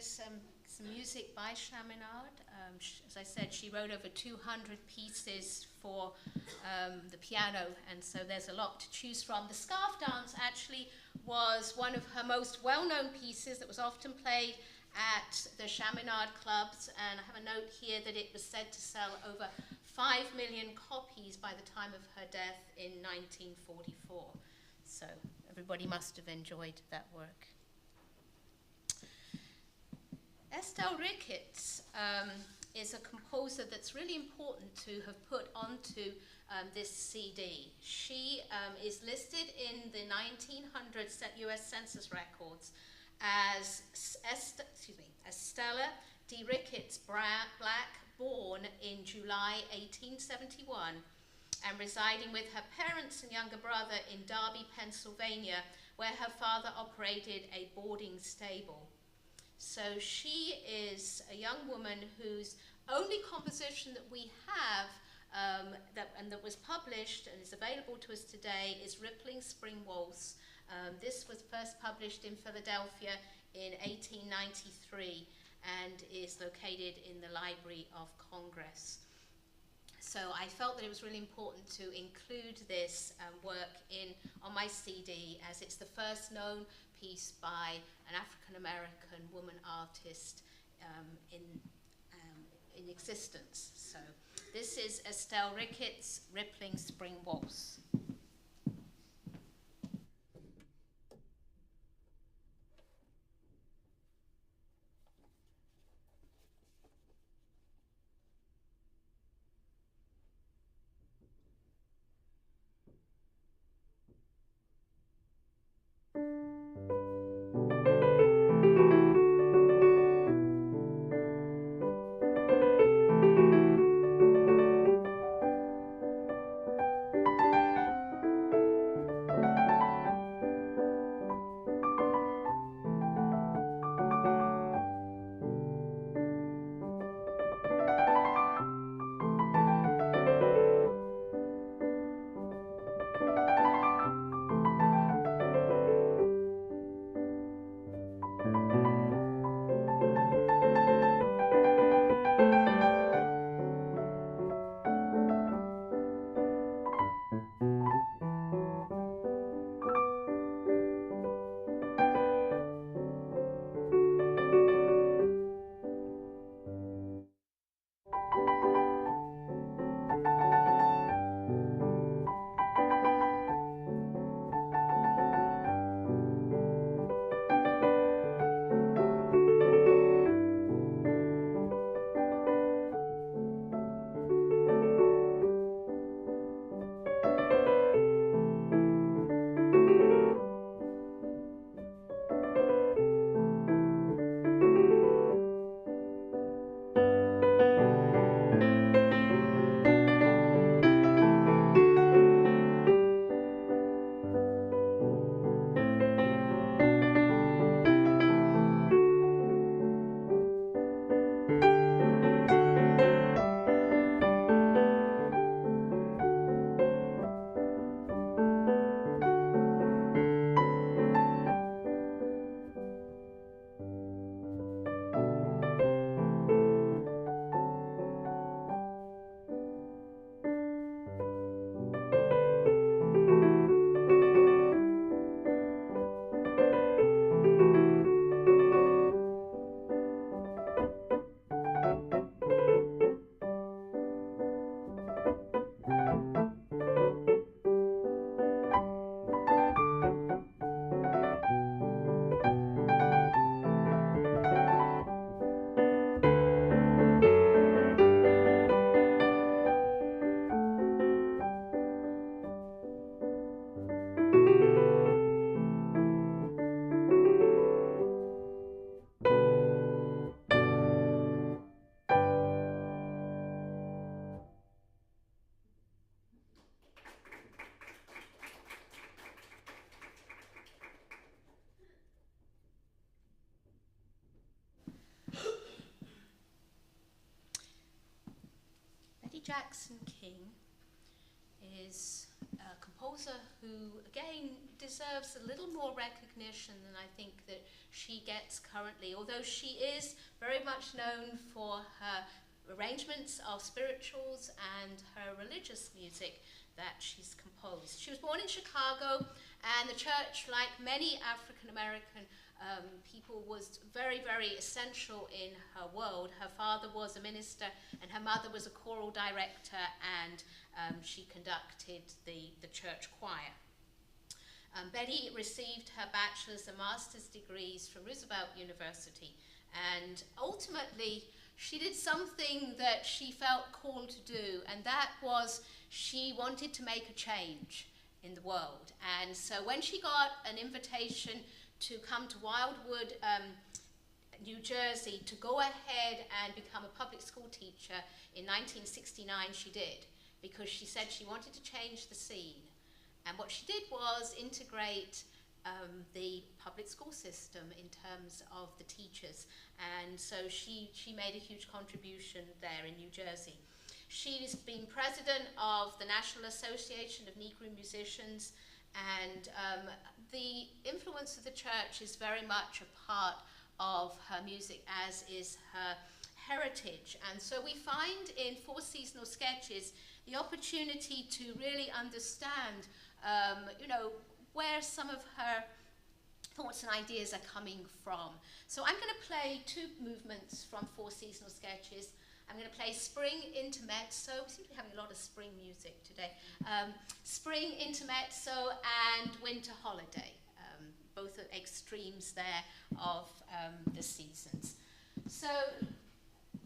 is some music by Chaminard. As I said, she wrote over 200 pieces for the piano, and so there's a lot to choose from. The Scarf Dance actually was one of her most well-known pieces that was often played at the Chaminard clubs, and I have a note here that it was said to sell over 5 million copies by the time of her death in 1944. So everybody must have enjoyed that work. Estelle Ricketts is a composer that's really important to have put onto this CD. She is listed in the 1900 US Census records as Estelle de Ricketts Black, born in July 1871 and residing with her parents and younger brother in Derby, Pennsylvania, where her father operated a boarding stable. So she is a young woman whose only composition that we have that was published and is available to us today is Rippling Spring Waltz. This was first published in Philadelphia in 1893 and is located in the Library of Congress. So I felt that it was really important to include this work on my CD, as it's the first known piece by an African-American woman artist in existence. So this is Estelle Ricketts' Rippling Spring Waltz. Jackson King is a composer composer who, again, deserves a little more recognition than I think that she gets currently, although she is very much known for her arrangements of spirituals and her religious music that she's composed. She was born in Chicago, and the church, like many African American people, was very, very essential in her world. Her father was a minister, and her mother was a choral director, and she conducted the church choir. Betty received her bachelor's and master's degrees from Roosevelt University, and ultimately she did something that she felt called to do, and that was she wanted to make a change in the world. And so when she got an invitation to come to Wildwood, New Jersey, to go ahead and become a public school teacher in 1969, she did, because she said she wanted to change the scene. And what she did was integrate the public school system in terms of the teachers. And so she made a huge contribution there in New Jersey. She's been president of the National Association of Negro Musicians, and the influence of the church is very much a part of her music, as is her heritage. And so we find in Four Seasonal Sketches the opportunity to really understand where some of her thoughts and ideas are coming from. So I'm going to play two movements from Four Seasonal Sketches. I'm going to play Spring Intermezzo. We seem to be having a lot of spring music today. Spring Intermezzo and Winter Holiday, both at extremes there of the seasons. So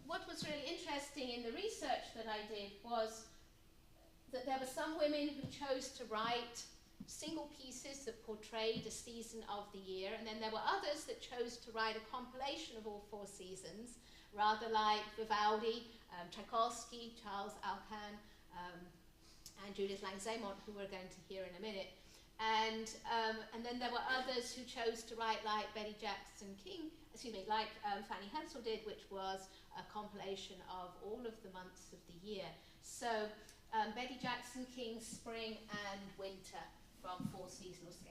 what was really interesting in the research that I did was that there were some women who chose to write single pieces that portrayed a season of the year, and then there were others that chose to write a compilation of all four seasons, rather like Vivaldi, Tchaikovsky, Charles Alcan, and Judith Langzamont, who we're going to hear in a minute. And then there were others who chose to write like Betty Jackson King, like Fanny Hensel did, which was a compilation of all of the months of the year. So Betty Jackson King, Spring and Winter from Four Seasonal Sketches.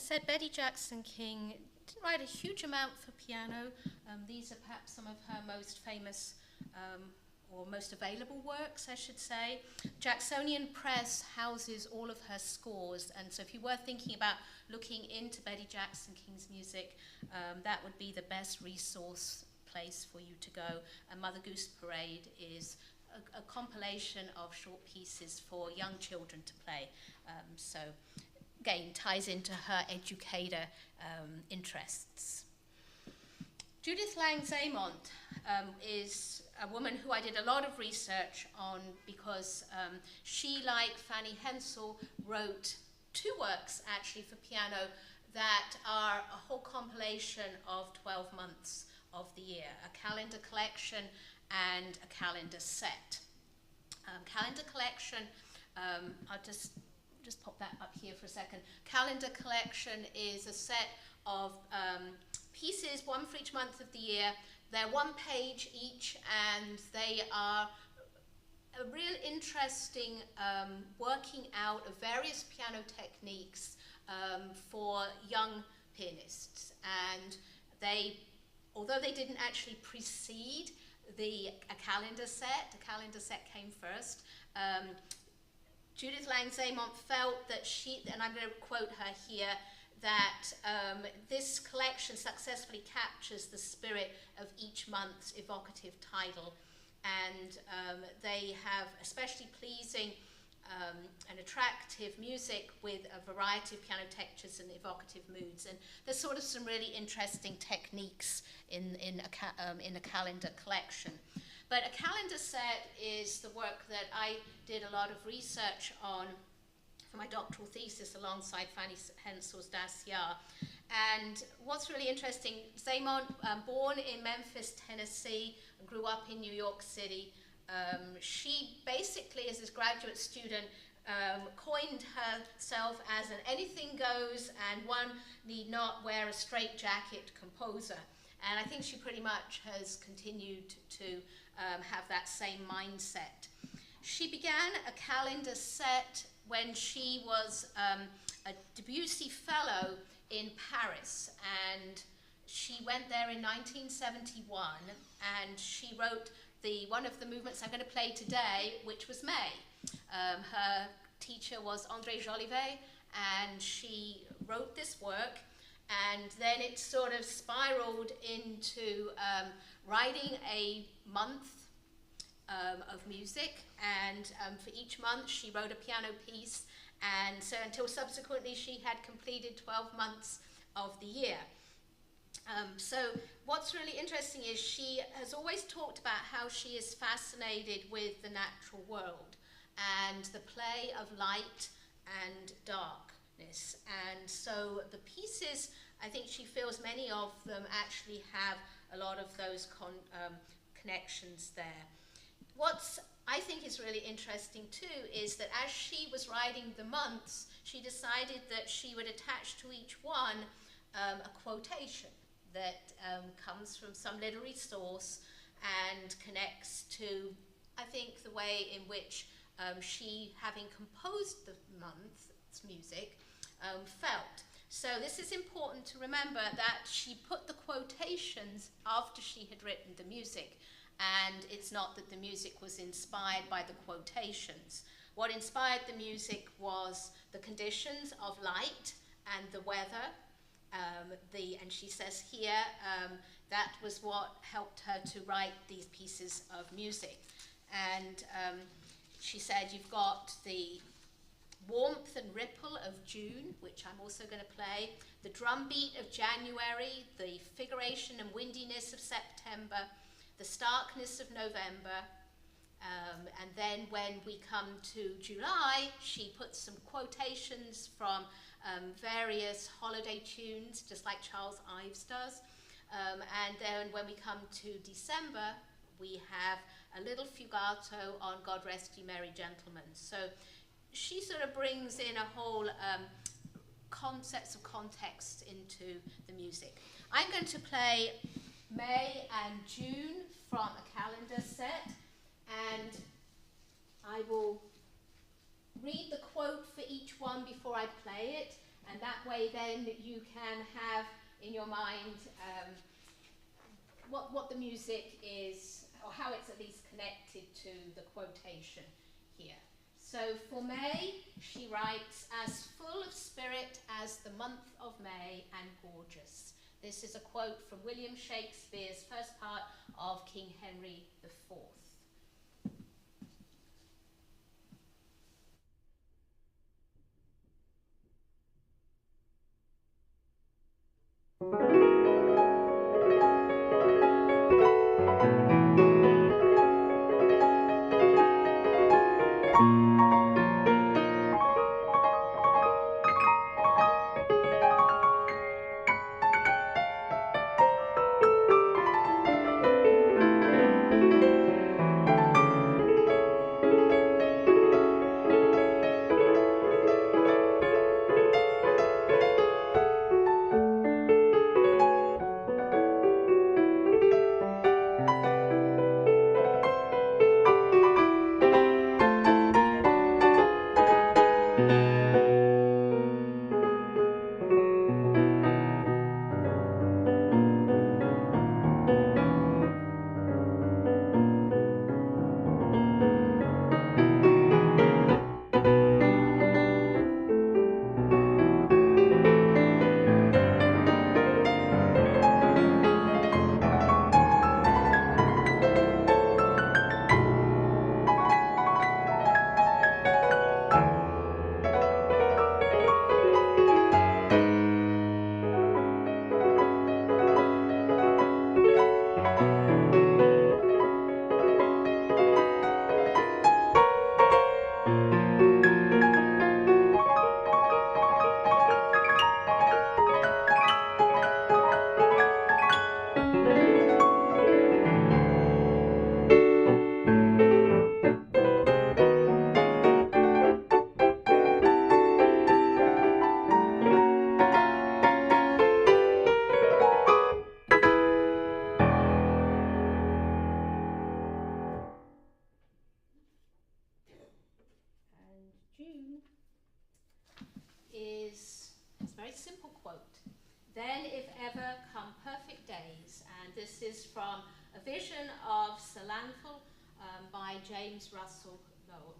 said, Betty Jackson King didn't write a huge amount for piano. These are perhaps some of her most famous or most available works, I should say. Jacksonian Press houses all of her scores, and so if you were thinking about looking into Betty Jackson King's music, that would be the best resource place for you to go. And Mother Goose Parade is a compilation of short pieces for young children to play. So again, ties into her educator interests. Judith Lang-Zamont is a woman who I did a lot of research on because she, like Fanny Hensel, wrote 2 works actually for piano that are a whole compilation of 12 months of the year, a calendar collection and a calendar set. Calendar collection, I'll just pop that up here for a second. Calendar collection is a set of pieces, 1 for each month of the year. They're 1 page each, and they are a real interesting working out of various piano techniques for young pianists. And they, although they didn't actually precede a calendar set came first. Judith Lang-Zamont felt that she, and I'm going to quote her here, that this collection successfully captures the spirit of each month's evocative title, and they have especially pleasing and attractive music with a variety of piano textures and evocative moods. And there's sort of some really interesting techniques in a calendar collection. But a calendar set is the work that I did a lot of research on for my doctoral thesis alongside Fanny Hensel's dossier. And what's really interesting, Zamont, born in Memphis, Tennessee, and grew up in New York City. She basically, as a graduate student, coined herself as an anything goes and one need not wear a straitjacket composer. And I think she pretty much has continued to have that same mindset. She began a calendar set when she was a Debussy Fellow in Paris, and she went there in 1971, and she wrote one of the movements I'm going to play today, which was May. Her teacher was André Jolivet, and she wrote this work, and then it sort of spiraled into writing a month of music, and for each month she wrote a piano piece, and so until subsequently she had completed 12 months of the year. So what's really interesting is she has always talked about how she is fascinated with the natural world and the play of light and darkness. And so the pieces, I think she feels many of them actually have a lot of those connections there. What's I think is really interesting too is that as she was writing the months, she decided that she would attach to each one a quotation that comes from some literary source and connects to, I think, the way in which she, having composed the month's music, felt. So this is important to remember that she put the quotations after she had written the music, and it's not that the music was inspired by the quotations. What inspired the music was the conditions of light and the weather, and she says here, that was what helped her to write these pieces of music. And she said, you've got the warmth and ripple of June, which I'm also going to play, the drumbeat of January, the figuration and windiness of September, the starkness of November, and then when we come to July, she puts some quotations from various holiday tunes, just like Charles Ives does. And then when we come to December, we have a little fugato on God Rest Ye Merry Gentlemen. So she sort of brings in a whole concepts of context into the music. I'm going to play May and June from a calendar set, and I will read the quote for each one before I play it, And that way then you can have in your mind what the music is, or how it's at least connected to the quotation here. So for May, she writes, as full of spirit as the month of May and gorgeous. This is a quote from William Shakespeare's first part of King Henry IV. June is a very simple quote. Then, if ever, come perfect days. And this is from A Vision of Salanthal by James Russell Lowell.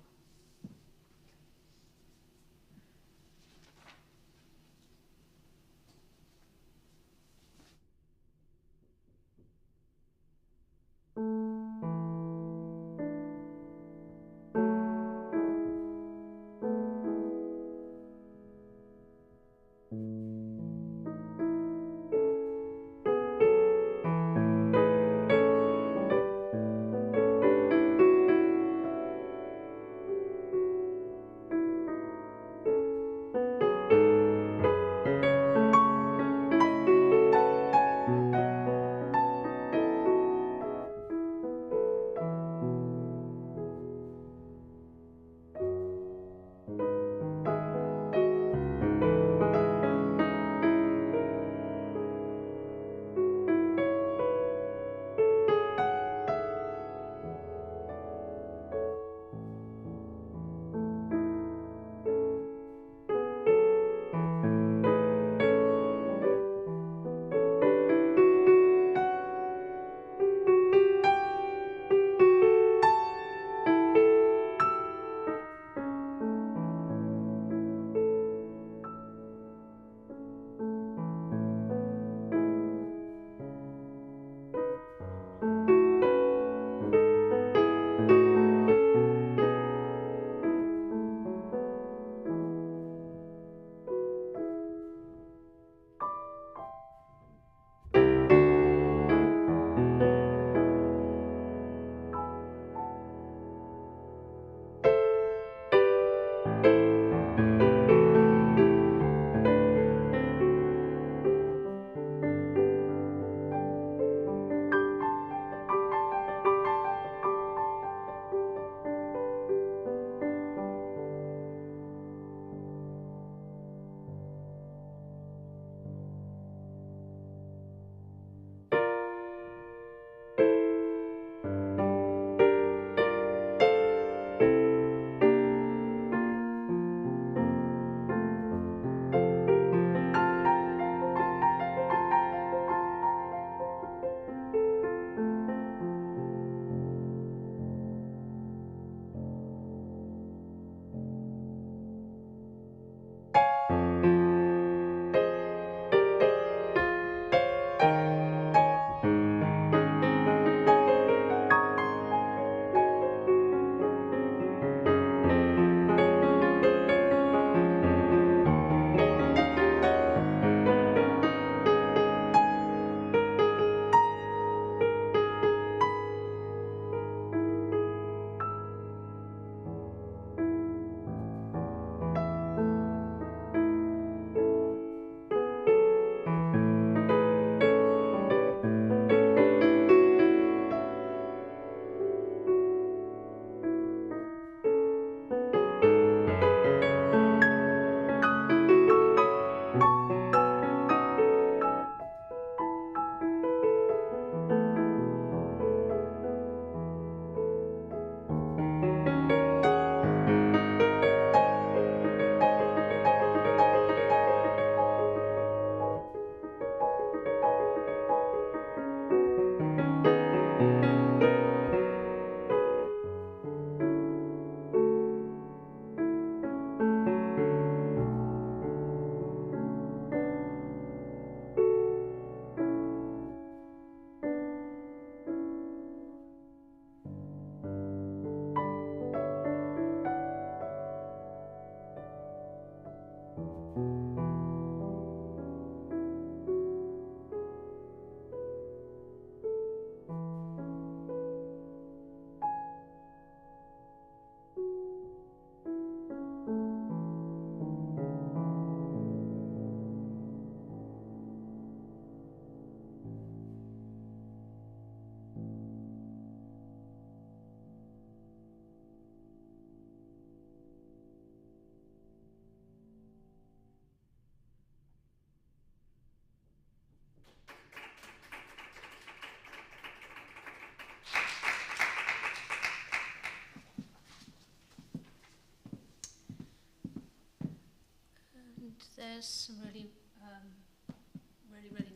There's some really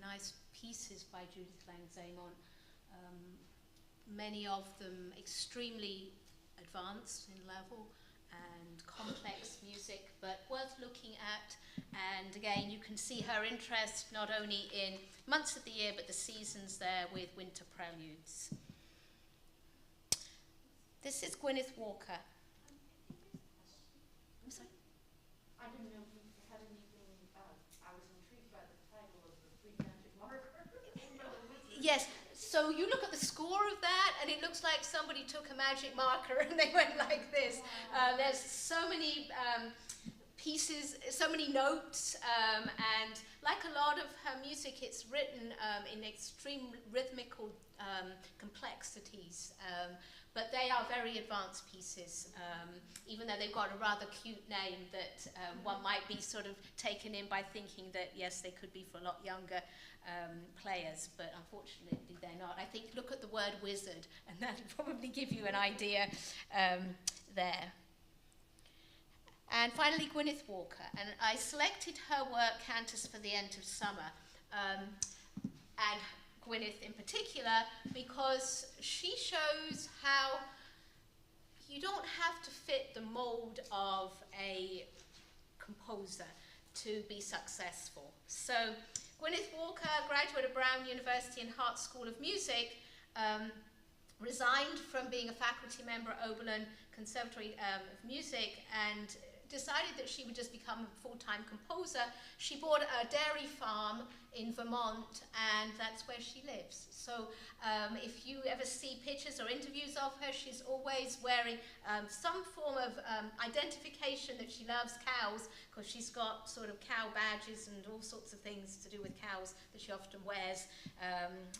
nice pieces by Judith Langzamon. Many of them extremely advanced in level and complex music, but worth looking at. And again, you can see her interest not only in months of the year, but the seasons there with winter preludes. This is Gwyneth Walker. I'm sorry? I didn't know if you had anything, I was intrigued by the title of the Three Magic Marker. Yes, so you look at the score of that, and it looks like somebody took a magic marker and they went like this. There's so many pieces, so many notes, and like a lot of her music, it's written in extreme rhythmical complexities. But they are very advanced pieces, even though they've got a rather cute name that one might be sort of taken in by thinking that, yes, they could be for a lot younger players, but unfortunately they're not. I think look at the word wizard, and that'll probably give you an idea there. And finally, Gwyneth Walker. And I selected her work, Cantus, for the End of Summer. And Gwyneth in particular, because she shows how you don't have to fit the mold of a composer to be successful. So Gwyneth Walker, graduate of Brown University and Hart School of Music, resigned from being a faculty member at Oberlin Conservatory of Music and decided that she would just become a full-time composer. She bought a dairy farm in Vermont, and that's where she lives. So if you ever see pictures or interviews of her, she's always wearing some form of identification that she loves cows, because she's got sort of cow badges and all sorts of things to do with cows that she often wears.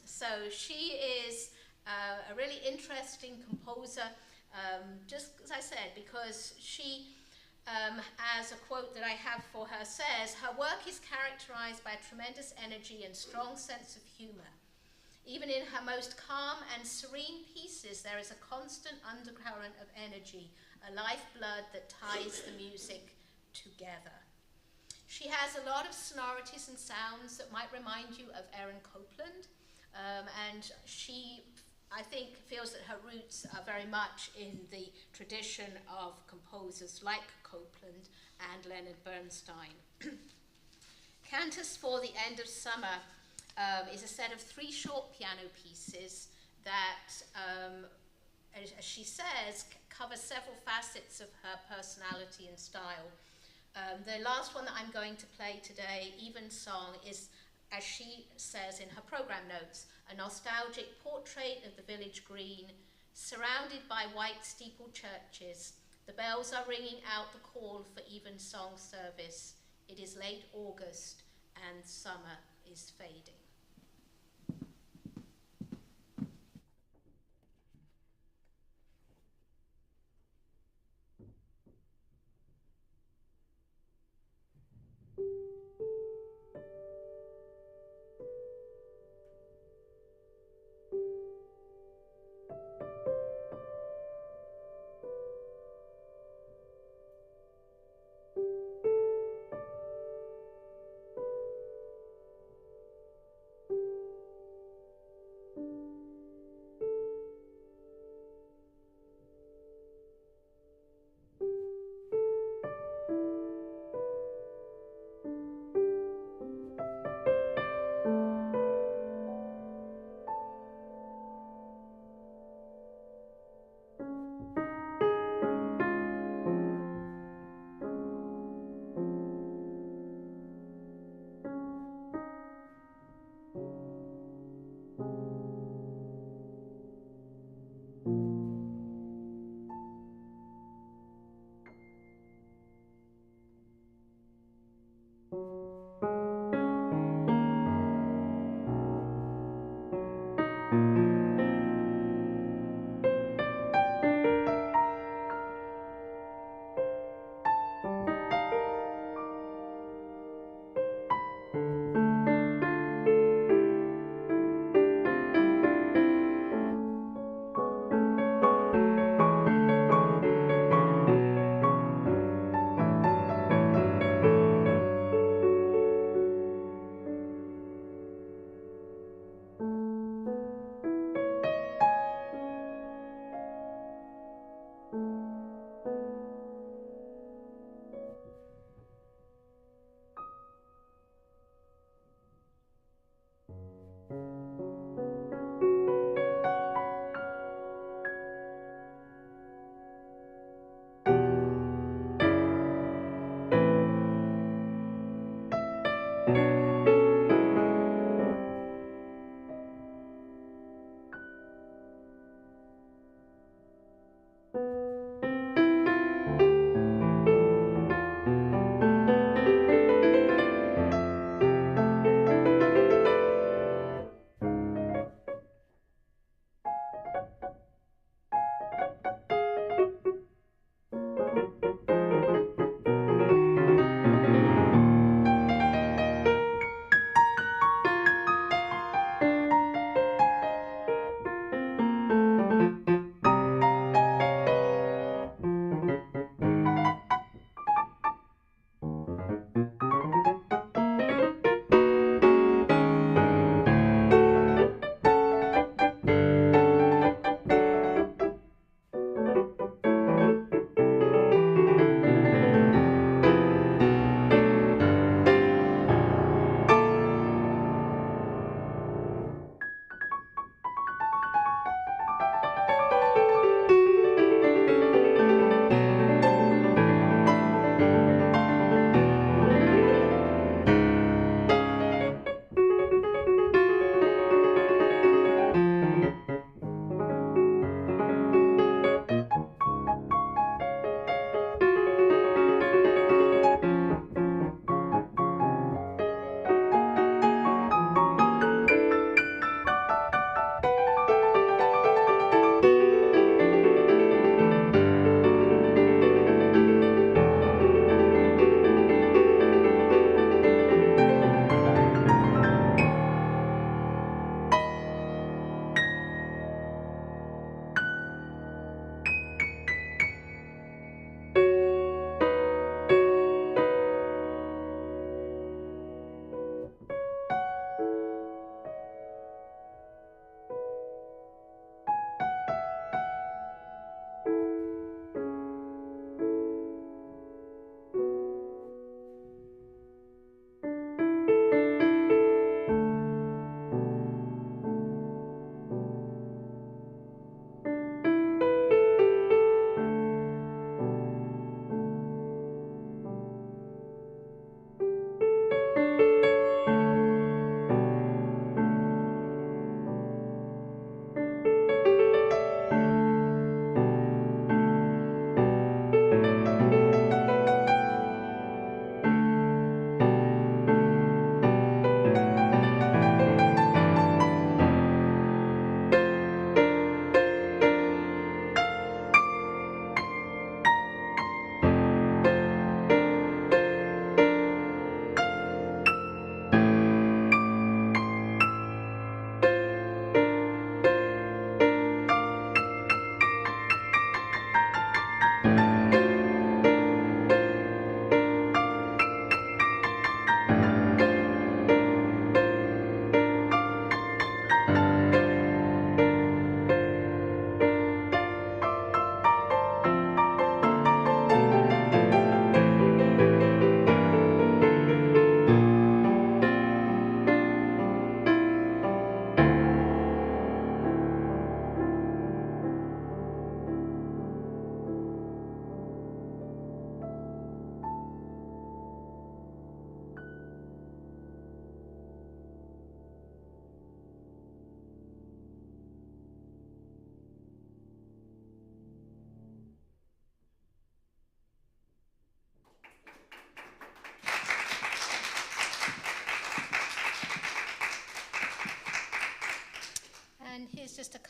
So she is a really interesting composer, just as I said, because she as a quote that I have for her says, her work is characterized by a tremendous energy and strong sense of humor. Even in her most calm and serene pieces, there is a constant undercurrent of energy, a lifeblood that ties the music together. She has a lot of sonorities and sounds that might remind you of Erin Copeland, and she, I think, feels that her roots are very much in the tradition of composers like Copeland and Leonard Bernstein. Cantus for the End of Summer is a set of 3 short piano pieces that, as she says, cover several facets of her personality and style. The last one that I'm going to play today, Evensong, is, as she says in her program notes, a nostalgic portrait of the village green, surrounded by white steeple churches. The bells are ringing out the call for Evensong service. It is late August and summer is fading.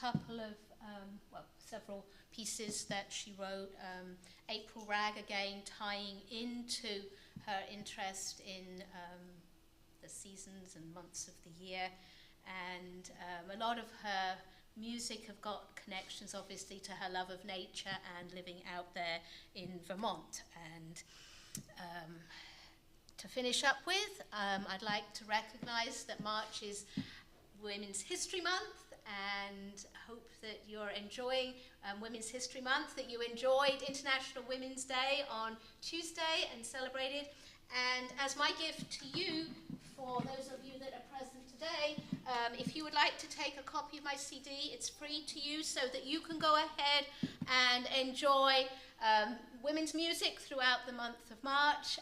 couple of, several pieces that she wrote. April Rag, again, tying into her interest in the seasons and months of the year. And a lot of her music have got connections, obviously, to her love of nature and living out there in Vermont. And to finish up with, I'd like to recognize that March is Women's History Month, and hope that you're enjoying Women's History Month, that you enjoyed International Women's Day on Tuesday and celebrated. And as my gift to you, for those of you that are present today, if you would like to take a copy of my CD, it's free to you, so that you can go ahead and enjoy women's music throughout the month of March,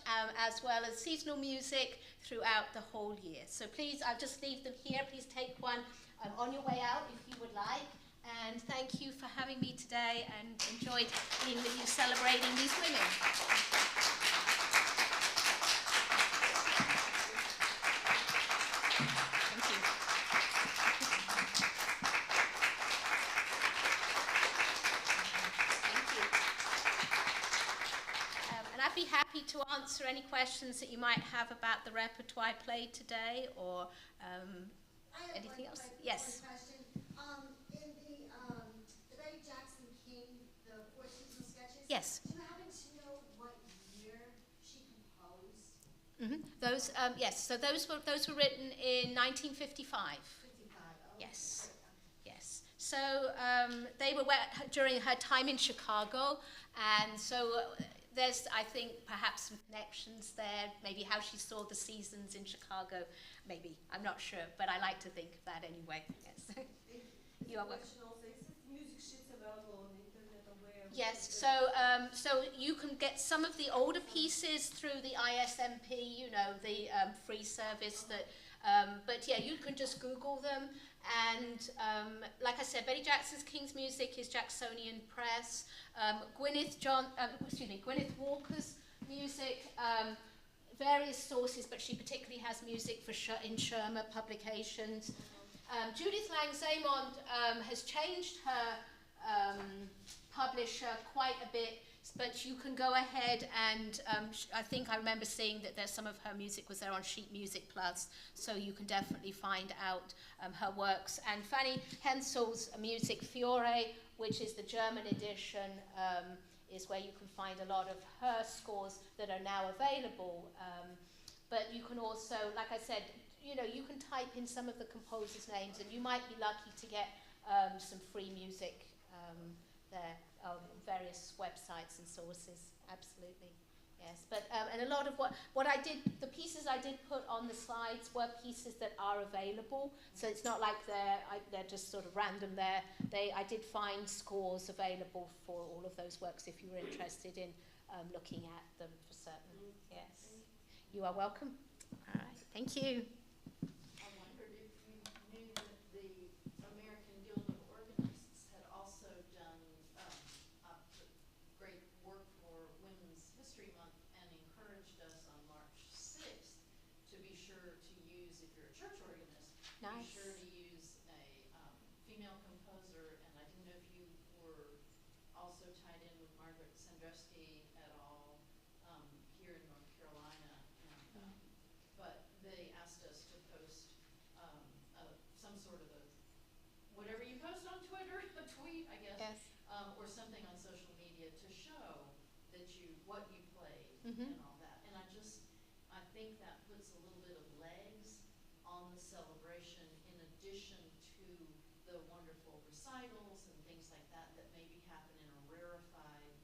as well as seasonal music throughout the whole year. So please, I'll just leave them here. Please take one on your way out if you would like. And thank you for having me today, and enjoyed being with you celebrating these women. I'd be happy to answer any questions that you might have about the repertoire I played today, or anything else. Yes. One question. In the Betty Jackson King, the Four Seasonal Sketches. Yes. Do you happen to know what year she composed? Those, yes. So those were written in 1955. 55. Oh, Yes. Yes. So they were during her time in Chicago, and so there's, I think, perhaps some connections there, maybe how she saw the seasons in Chicago, maybe, I'm not sure, but I like to think of that anyway, yes. You are welcome. Yes, so you can get some of the older pieces through the ISMP, you know, the free service that, but yeah, you can just Google them. And like I said, Betty Jackson's King's Music is Jacksonian Press. Gwyneth Walker's music, various sources, but she particularly has music for in Shermer Publications. Judith Lang-Zamond has changed her publisher quite a bit, but you can go ahead and I think I remember seeing that there's some of her music was there on Sheet Music Plus, so you can definitely find out her works. And Fanny Hensel's music, Fiore, which is the German edition, is where you can find a lot of her scores that are now available. But you can also, like I said, you know, you can type in some of the composers' names, and you might be lucky to get some free music there, various websites and sources, absolutely, yes. But, and a lot of what I did, the pieces I did put on the slides were pieces that are available, so it's not like they're just sort of random there. I did find scores available for all of those works if you were interested in looking at them for certain, yes. You are welcome. All right, thank you. Nice. Be sure to use a female composer, and I didn't know if you were also tied in with Margaret Sandrewski et al. Here in North Carolina. And, but they asked us to post some sort of whatever you post on Twitter, a tweet, I guess, yes. Or something on social media to show that what you played and all that. And I think that puts a little bit of legs on the celebration, in addition to the wonderful recitals and things like that maybe happen in a rarefied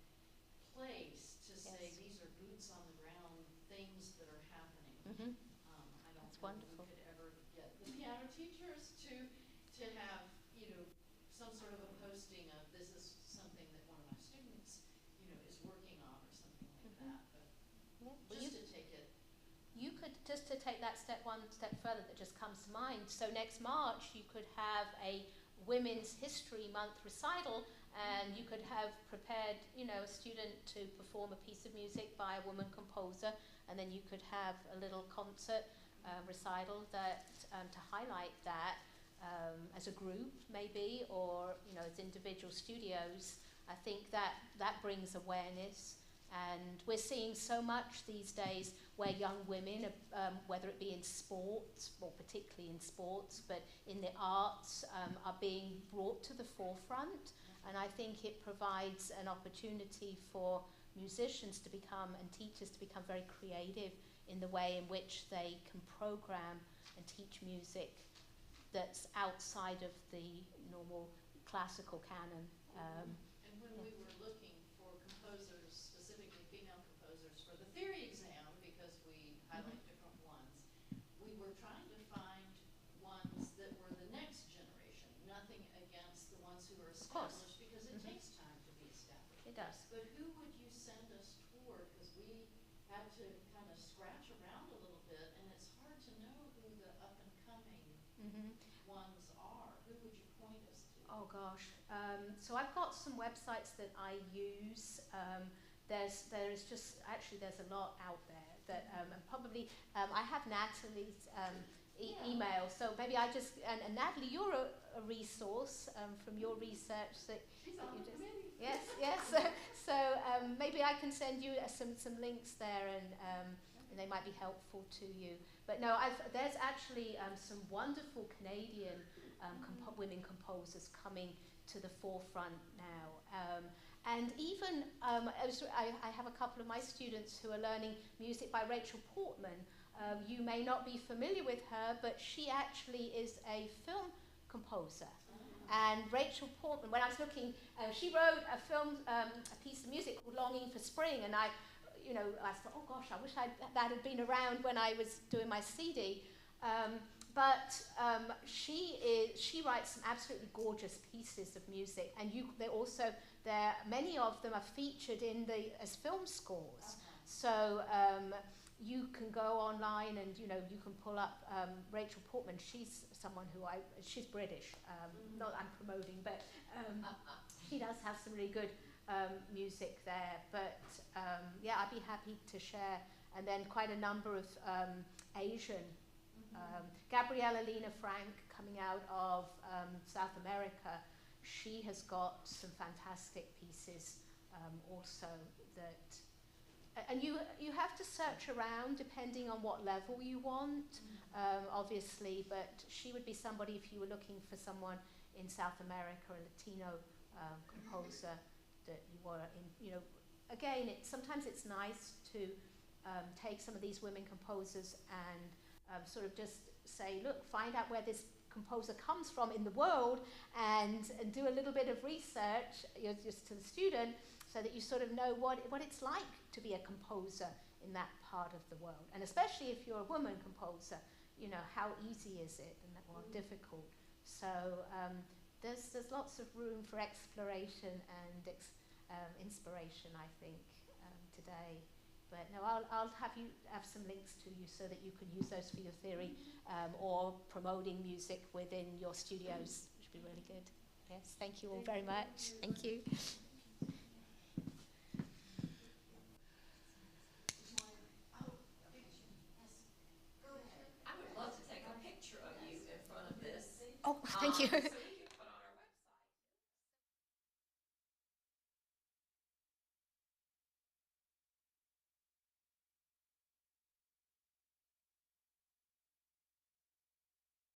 place, to say these are boots on the ground things that are happening. I don't That's know wonderful. if we could ever get the piano teachers to have, you know, some sort of a posting of this is something that one of my students, you know, is working on, or something like that. But just to take it. You could, just to take that one step further that just comes to mind, so next March you could have a Women's History Month recital, and you could have prepared, you know, a student to perform a piece of music by a woman composer, and then you could have a little concert recital that to highlight that. as a group maybe, or as individual studios, I think that brings awareness. And we're seeing so much these days where young women, whether it be in sports, or particularly in sports, but in the arts, are being brought to the forefront. And I think it provides an opportunity for musicians to become, and teachers to become, very creative in the way in which they can program and teach music that's outside of the normal classical canon. And when we were looking for composers, specifically female composers, for the theory exam, because we highlight different ones, we were trying to find ones that were the next generation. Nothing against the ones who are established, because it takes time to be established. It does. But who would you send us toward? Because we had to kind of scratch around a little bit, and it's hard to know who the up-and-coming ones are. Who would you point us to? Oh gosh. So I've got some websites that I use. There's a lot out there that, and probably, I have Natalie's email, so maybe I just, and Natalie, you're a resource from your research that you just, yes. So maybe I can send you some links there, and they might be helpful to you. But no, there's actually some wonderful Canadian women composers coming to the forefront now. And even, I have a couple of my students who are learning music by Rachel Portman. You may not be familiar with her, but she actually is a film composer. And Rachel Portman, when I was looking, she wrote a piece of music called Longing for Spring, and I thought, oh gosh, I wish that had been around when I was doing my CD. But she writes some absolutely gorgeous pieces of music, and many of them are featured as film scores. So you can go online and you can pull up Rachel Portman. She's someone she's British. Not that I'm promoting, but she does have some really good music there. But yeah, I'd be happy to share. And then quite a number of Asian. Gabriella Lena Frank, coming out of South America, she has got some fantastic pieces also that, and you have to search around depending on what level you want, obviously, but she would be somebody, if you were looking for someone in South America, a Latino composer that you were in, again, sometimes it's nice to take some of these women composers and sort of just say, look, find out where this composer comes from in the world, and do a little bit of research just to the student, so that you sort of know what it's like to be a composer in that part of the world. And especially if you're a woman composer, how easy is it, and or difficult. So there's lots of room for exploration and inspiration, I think, today. But no, I'll have some links to you so that you can use those for your theory, or promoting music within your studios, which would be really good. Yes, thank you all very much. Thank you. I would love to take a picture of you in front of this. Oh, thank you.